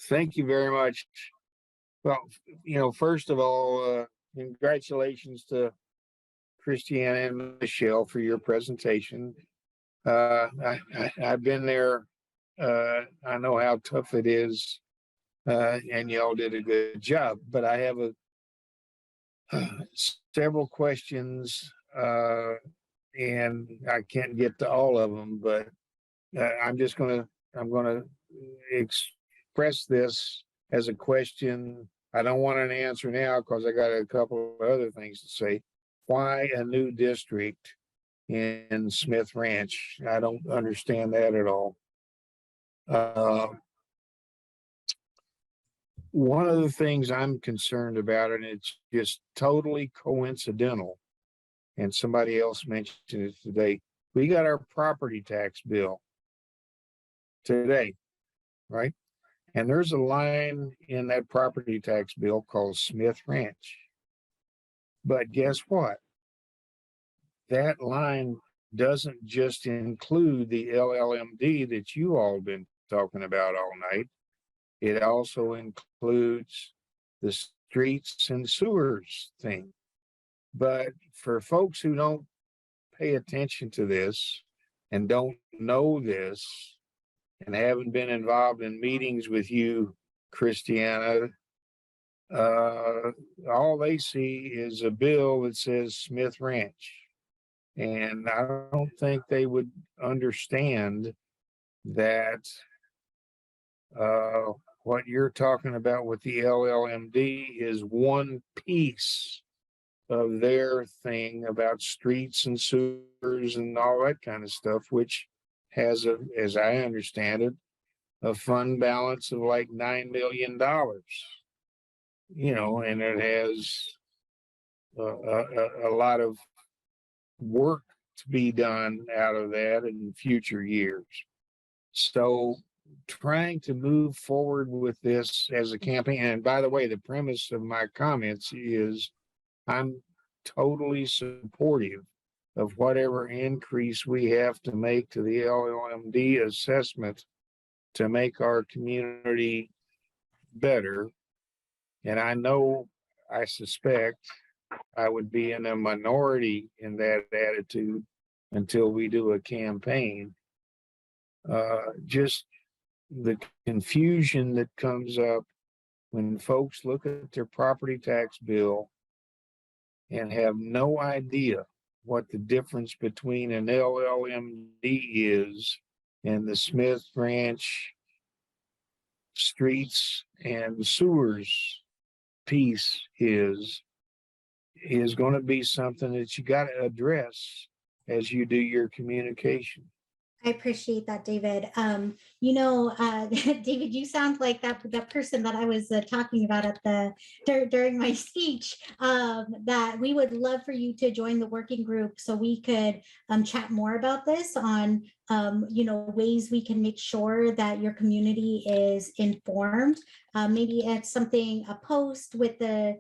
Thank you very much. Well, first of all, congratulations to Christiana and Michelle for your presentation. I've been there. I know how tough it is, and y'all did a good job. But I have several questions, and I can't get to all of them. But I'm gonna express this as a question. I don't want an answer now because I got a couple of other things to say. Why a new district in Smith Ranch? I don't understand that at all. One of the things I'm concerned about, and it's just totally coincidental, and somebody else mentioned it today, we got our property tax bill today, right? And there's a line in that property tax bill called Smith Ranch. But guess what? That line doesn't just include the LLMD that you all been talking about all night. It also includes the streets and sewers thing. But for folks who don't pay attention to this and don't know this and haven't been involved in meetings with you, Christiana, all they see is a bill that says Smith Ranch. And I don't think they would understand that what you're talking about with the LLMD is one piece of their thing about streets and sewers and all that kind of stuff, which has a, as I understand it, a fund balance of like $9 million. You know, and it has a lot of work to be done out of that in future years. So trying to move forward with this as a campaign, and by the way, the premise of my comments is I'm totally supportive of whatever increase we have to make to the LLMD assessment to make our community better. And I know, I suspect I would be in a minority in that attitude until we do a campaign. Just the confusion that comes up when folks look at their property tax bill and have no idea what the difference between an LLMD is and the Smith Ranch streets and sewers piece is going to be something that you got to address as you do your communication. I appreciate that, David. David, you sound like that person that I was talking about at during my speech. That we would love for you to join the working group so we could chat more about this on ways we can make sure that your community is informed. Maybe it's something, a post with the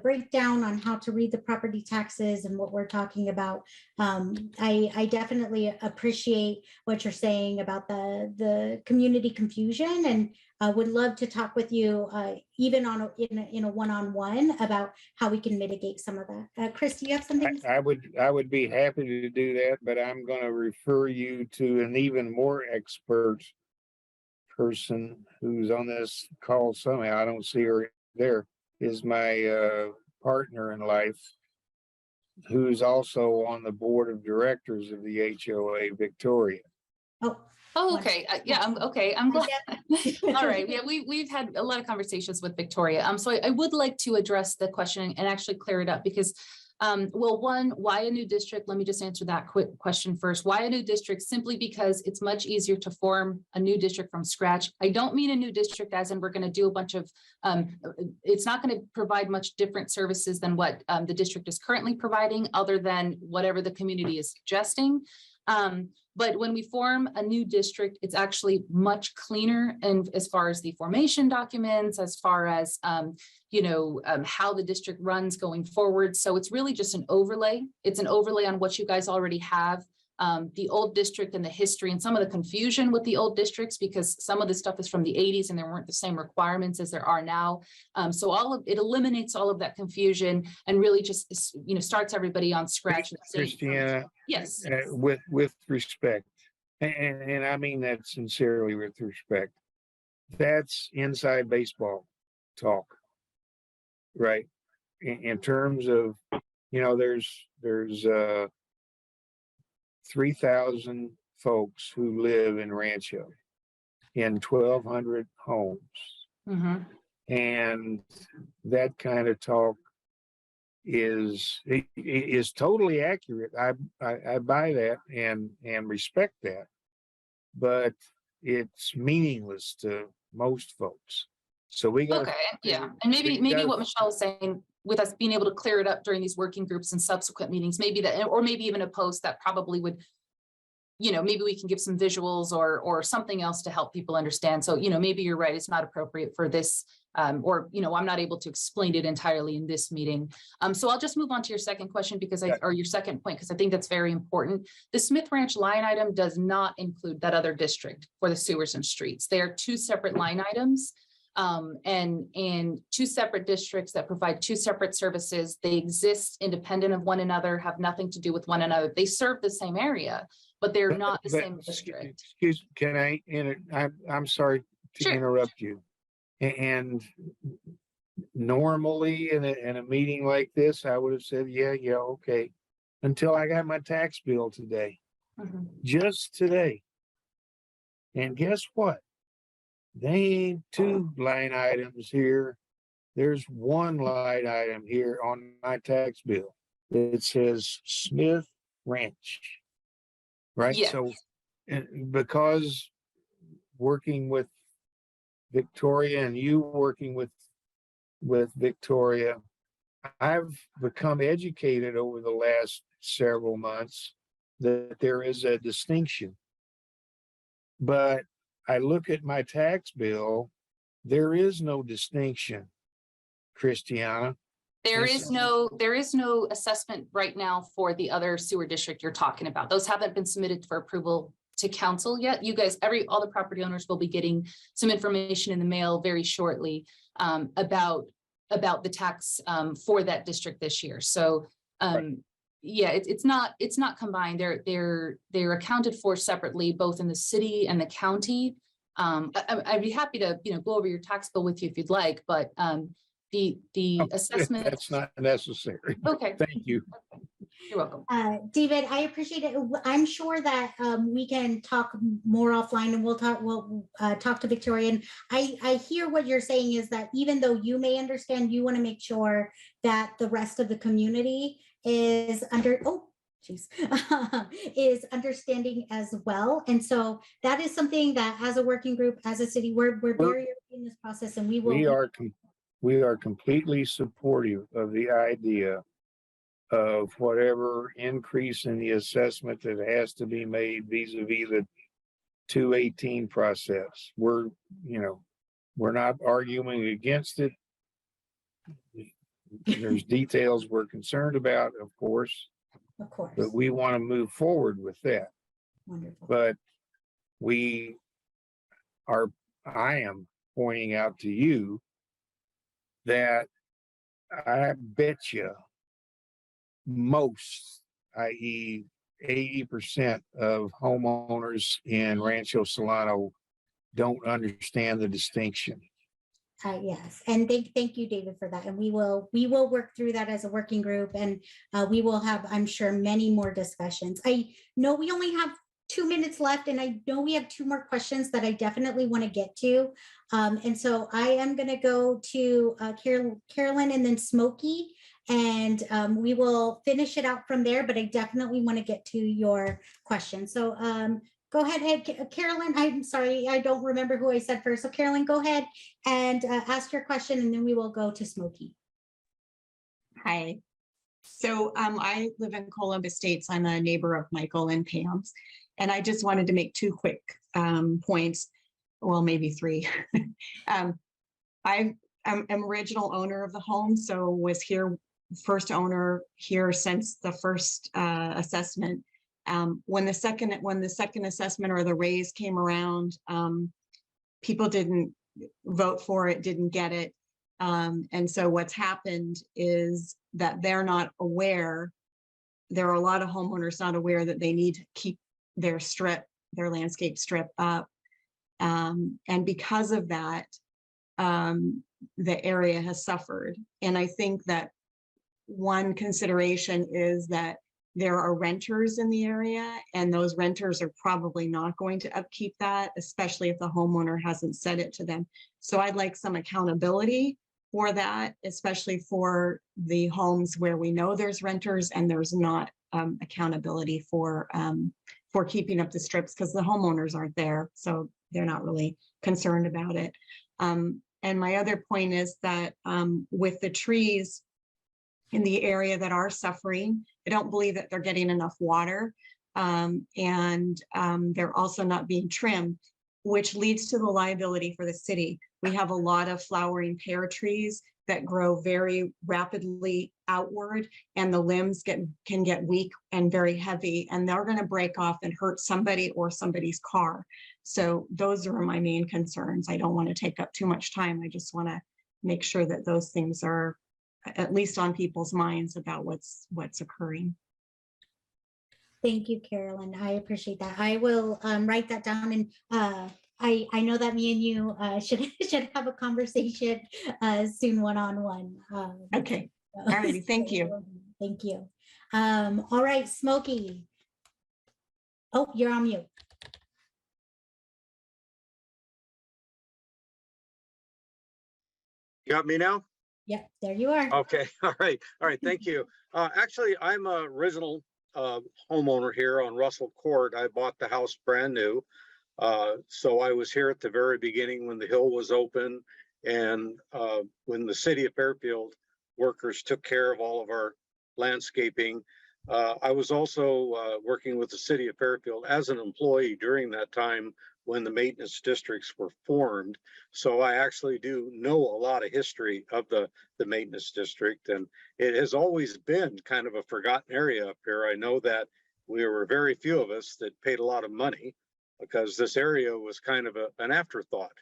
breakdown on how to read the property taxes and what we're talking about. I definitely appreciate what you're saying about the community confusion, and would love to talk with you even in a one-on-one about how we can mitigate some of that. Chris, do you have something? I would be happy to do that, but I'm going to refer you to an even more expert person who's on this call somehow. I don't see her there. Is my partner in life, who's also on the board of directors of the HOA Victoria. Oh, okay. Yeah, I'm glad. All right. Yeah, we've had a lot of conversations with Victoria. So I would like to address the question and actually clear it up because, well, one, why a new district? Let me just answer that quick question first. Why a new district? Simply because it's much easier to form a new district from scratch. I don't mean a new district as in we're going to do a bunch of, it's not going to provide much different services than what the district is currently providing, other than whatever the community is suggesting. But when we form a new district, it's actually much cleaner, and as far as the formation documents, as far as how the district runs going forward. So it's really just an overlay. It's an overlay on what you guys already have. The old district and the history and some of the confusion with the old districts, because some of the stuff is from the 80s and there weren't the same requirements as there are now. So it eliminates all of that confusion and really just, starts everybody on scratch. Christiana, yes. With respect, and I mean that sincerely with respect, that's inside baseball talk, right? In terms of, there's 3,000 folks who live in Rancho in 1,200 homes. Mm-hmm. And that kind of talk is totally accurate. I buy that and respect that, but it's meaningless to most folks. So we got and maybe what Michelle is saying, with us being able to clear it up during these working groups and subsequent meetings, maybe that, or maybe even a post that probably would maybe we can give some visuals or something else to help people understand. So, maybe you're right, it's not appropriate for this, I'm not able to explain it entirely in this meeting. So I'll just move on to your second question or your second point, because I think that's very important. The Smith Ranch line item does not include that other district for the sewers and streets. They are two separate line items. And two separate districts that provide two separate services. They exist independent of one another, have nothing to do with one another. They serve the same area, but they're not the same district. Excuse, can I'm sorry to Sure. interrupt you. And normally in a meeting like this, I would have said, yeah, okay. Until I got my tax bill today, just today. And guess what? They ain't two line items here. There's one line item here on my tax bill. It says Smith Ranch. Right? Yeah. So, because working with Victoria and you working with Victoria, I've become educated over the last several months that there is a distinction. But I look at my tax bill, there is no distinction, Christiana. There is no assessment right now for the other sewer district you're talking about. Those haven't been submitted for approval to council yet. You guys, all the property owners will be getting some information in the mail very shortly about the tax for that district this year. So yeah, it's not combined. They're accounted for separately, both in the city and the county. I'd be happy to go over your tax bill with you if you'd like, but the assessment. That's not necessary. Okay. Thank you. You're welcome. David, I appreciate it. I'm sure that we can talk more offline, and we'll talk to Victoria. And I hear what you're saying is that even though you may understand, you want to make sure that the rest of the community is is understanding as well. And so that is something that as a working group, as a city, we're very early in this process, and we are completely supportive of the idea of whatever increase in the assessment that has to be made vis-a-vis the 218 process. We're not arguing against it. There's details we're concerned about, of course, but we want to move forward with that. Wonderful. But I am pointing out to you that I bet you most, i.e. 80% of homeowners in Rancho Solano don't understand the distinction. Yes, and thank you, David, for that. And we will work through that as a working group, and we will have, I'm sure, many more discussions. I know we only have 2 minutes left, and I know we have 2 more questions that I definitely want to get to. And so I am going to go to Carolyn and then Smokey, and we will finish it out from there, but I definitely want to get to your question. So go ahead, Carolyn. I'm sorry, I don't remember who I said first. So Carolyn, go ahead and ask your question, and then we will go to Smokey. Hi. So I live in Columbus Estates. I'm a neighbor of Michael and Pam's, and I just wanted to make 2 quick points. Well, maybe 3. I'm original owner of the home, so was here, first owner here since the first assessment. When the second assessment or the raise came around, people didn't vote for it, didn't get it. And so what's happened is that they're not aware. There are a lot of homeowners not aware that they need to keep their landscape strip up. And because of that, the area has suffered. And I think that one consideration is that there are renters in the area, and those renters are probably not going to upkeep that, especially if the homeowner hasn't said it to them. So I'd like some accountability for that, especially for the homes where we know there's renters and there's not accountability for keeping up the strips, because the homeowners aren't there, so they're not really concerned about it. And my other point is that with the trees in the area that are suffering, I don't believe that they're getting enough water. They're also not being trimmed, which leads to the liability for the city. We have a lot of flowering pear trees that grow very rapidly outward, and the limbs can get weak and very heavy, and they're going to break off and hurt somebody or somebody's car. So those are my main concerns. I don't want to take up too much time. I just want to make sure that those things are at least on people's minds about what's occurring. Thank you, Carolyn. I appreciate that. I will write that down, and I know that me and you should have a conversation soon, one-on-one. Okay. All righty. Thank you. Thank you. All right, Smokey. Oh, you're on mute. You got me now? Yep, there you are. Okay. All right. Thank you. Actually, I'm a original homeowner here on Russell Court. I bought the house brand new. So I was here at the very beginning when the hill was open, and when the city of Fairfield workers took care of all of our landscaping. I was also working with the city of Fairfield as an employee during that time when the maintenance districts were formed. So I actually do know a lot of history of the maintenance district, and it has always been kind of a forgotten area up here. I know that we were very few of us that paid a lot of money because this area was kind of an afterthought.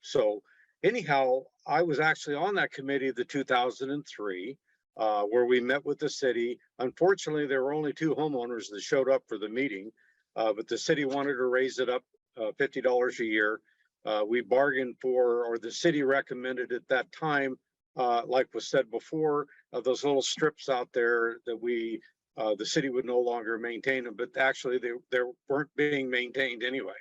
So anyhow, I was actually on that committee of the 2003, where we met with the city. Unfortunately, there were only 2 homeowners that showed up for the meeting, but the city wanted to raise it up $50 a year. We bargained for, or the city recommended at that time, like was said before, those little strips out there that the city would no longer maintain them, but actually they weren't being maintained anyway.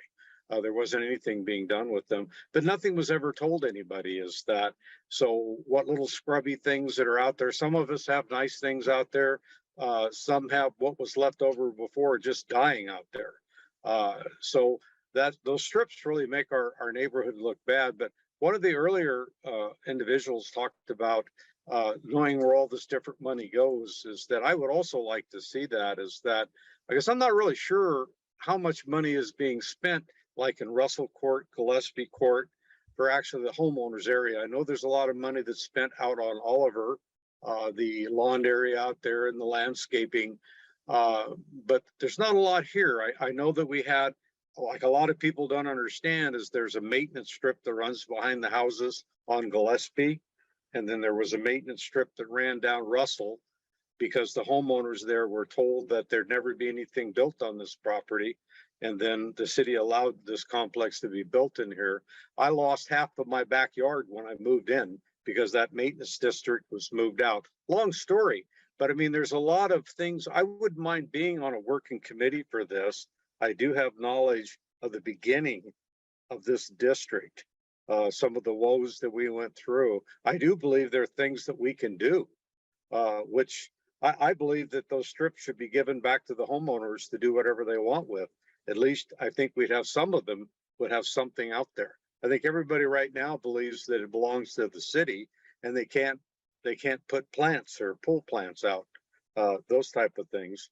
There wasn't anything being done with them, but nothing was ever told anybody is that. So what little scrubby things that are out there, some of us have nice things out there. Some have what was left over before just dying out there. So those strips really make our neighborhood look bad. But one of the earlier individuals talked about knowing where all this different money goes, is that I would also like to see that, is that, I guess I'm not really sure how much money is being spent, like in Russell Court, Gillespie Court, for actually the homeowners area. I know there's a lot of money that's spent out on Oliver, the lawn area out there and the landscaping, but there's not a lot here. I know that we had, like a lot of people don't understand, is there's a maintenance strip that runs behind the houses on Gillespie. And then there was a maintenance strip that ran down Russell, because the homeowners there were told that there'd never be anything built on this property. And then the city allowed this complex to be built in here. I lost half of my backyard when I moved in because that maintenance district was moved out. Long story, but I mean, there's a lot of things. I wouldn't mind being on a working committee for this. I do have knowledge of the beginning of this district, some of the woes that we went through. I do believe there are things that we can do, which I believe that those strips should be given back to the homeowners to do whatever they want with. At least I think we'd have some of them would have something out there. I think everybody right now believes that it belongs to the city, and they can't put plants or pull plants out, those type of things.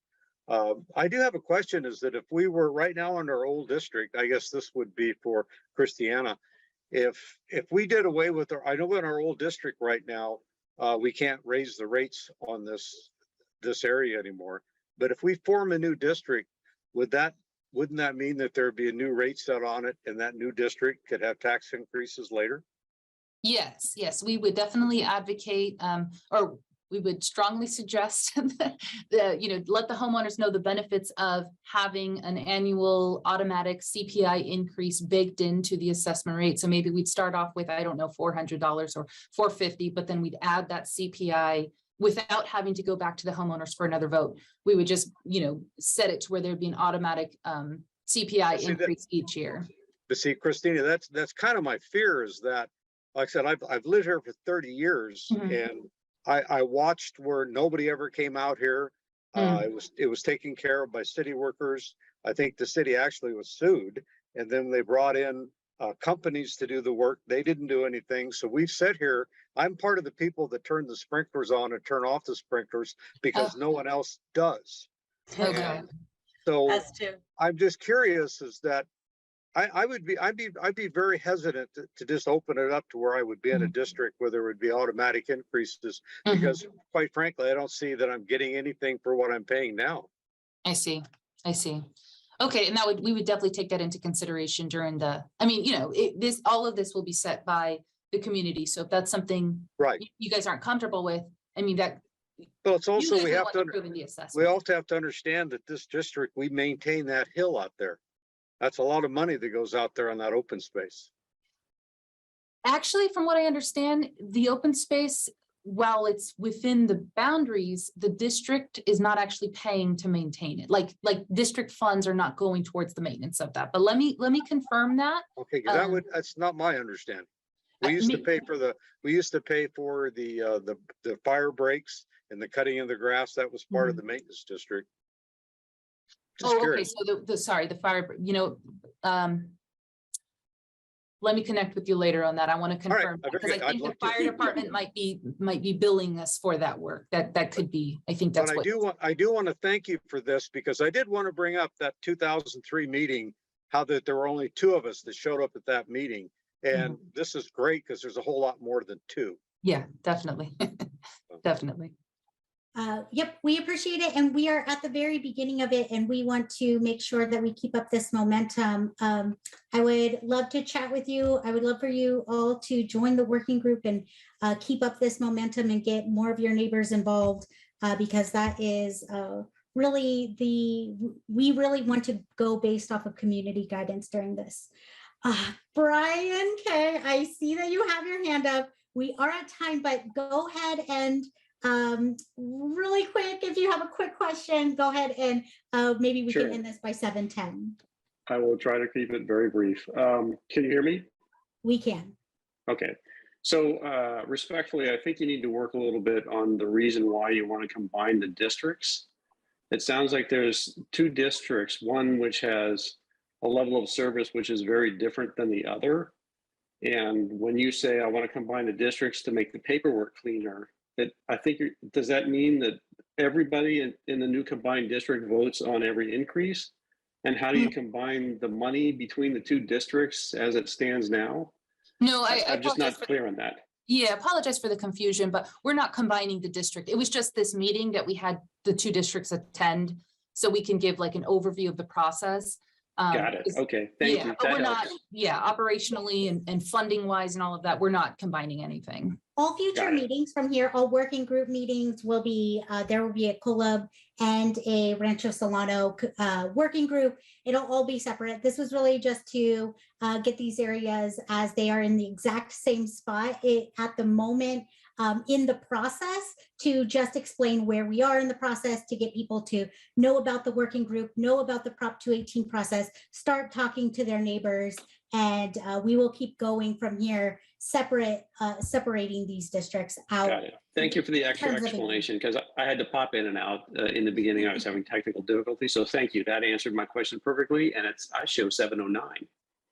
I do have a question, is that if we were right now in our old district, I guess this would be for Christiana, if we did away with I know in our old district right now, we can't raise the rates on this area anymore, but if we form a new district, wouldn't that mean that there'd be a new rate set on it, and that new district could have tax increases later? Yes, we would definitely advocate, or we would strongly suggest that let the homeowners know the benefits of having an annual automatic CPI increase baked into the assessment rate. So maybe we'd start off with, I don't know, $400 or $450, but then we'd add that CPI without having to go back to the homeowners for another vote. We would just, set it to where there'd be an automatic CPI increase each year. But see, Christina, that's kind of my fear, is that, like I said, I've lived here for 30 years, and I watched where nobody ever came out here. It was taken care of by city workers. I think the city actually was sued, and then they brought in companies to do the work. They didn't do anything. So we've sat here. I'm part of the people that turn the sprinklers on and turn off the sprinklers because no one else does. Okay. So Us too. I'm just curious is that I'd be very hesitant to just open it up to where I would be in a district where there would be automatic increases, because quite frankly, I don't see that I'm getting anything for what I'm paying now. I see. I see. Okay, and we would definitely take that into consideration during I mean, you know, all of this will be set by the community. So if that's something Right. you guys aren't comfortable with, I mean, that. Well, it's also, we also have to understand that this district, we maintain that hill out there. That's a lot of money that goes out there on that open space. Actually, from what I understand, the open space, while it's within the boundaries, the district is not actually paying to maintain it. Like district funds are not going towards the maintenance of that. But let me confirm that. Okay, because that's not my understanding. We used to pay for the fire breaks and the cutting of the grass. That was part of the maintenance district. Just curious. Okay. So the fire, you know, let me connect with you later on that. I want to confirm because I think the fire department might be billing us for that work. That could be. I think that's what I do want to thank you for this, because I did want to bring up that 2003 meeting, how that there were only 2 of us that showed up at that meeting. And this is great because there's a whole lot more than 2. Yeah, definitely. Definitely. Yep, we appreciate it. And we are at the very beginning of it, and we want to make sure that we keep up this momentum. I would love to chat with you. I would love for you all to join the working group and keep up this momentum and get more of your neighbors involved, because that is really we really want to go based off of community guidance during this. Brian K., I see that you have your hand up. We are at time, but go ahead and really quick, if you have a quick question, go ahead and maybe we can end this by 7:10. I will try to keep it very brief. Can you hear me? We can. Okay. So respectfully, I think you need to work a little bit on the reason why you want to combine the districts. It sounds like there's 2 districts, one which has a level of service which is very different than the other. And when you say, I want to combine the districts to make the paperwork cleaner, I think, does that mean that everybody in the new combined district votes on every increase? And how do you combine the money between the 2 districts as it stands now? No, I'm just not clear on that. Yeah, apologize for the confusion, but we're not combining the district. It was just this meeting that we had the 2 districts attend, so we can give like an overview of the process. Got it. Okay, thank you. But we're not, operationally and funding wise and all of that, we're not combining anything. All future meetings from here, all working group meetings will be, there will be a COLAB and a Rancho Solano working group. It'll all be separate. This was really just to get these areas as they are in the exact same spot at the moment in the process, to just explain where we are in the process, to get people to know about the working group, know about the Prop 218 process, start talking to their neighbors, and we will keep going from here, separating these districts out. Got it. Thank you for the extra explanation, because I had to pop in and out in the beginning. I was having technical difficulties, so thank you. That answered my question perfectly, and I show 7:09.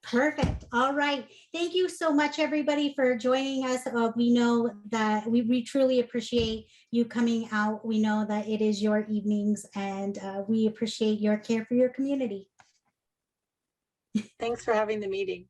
Perfect. All right. Thank you so much, everybody, for joining us. We know that we truly appreciate you coming out. We know that it is your evenings, and we appreciate your care for your community. Thanks for having the meeting.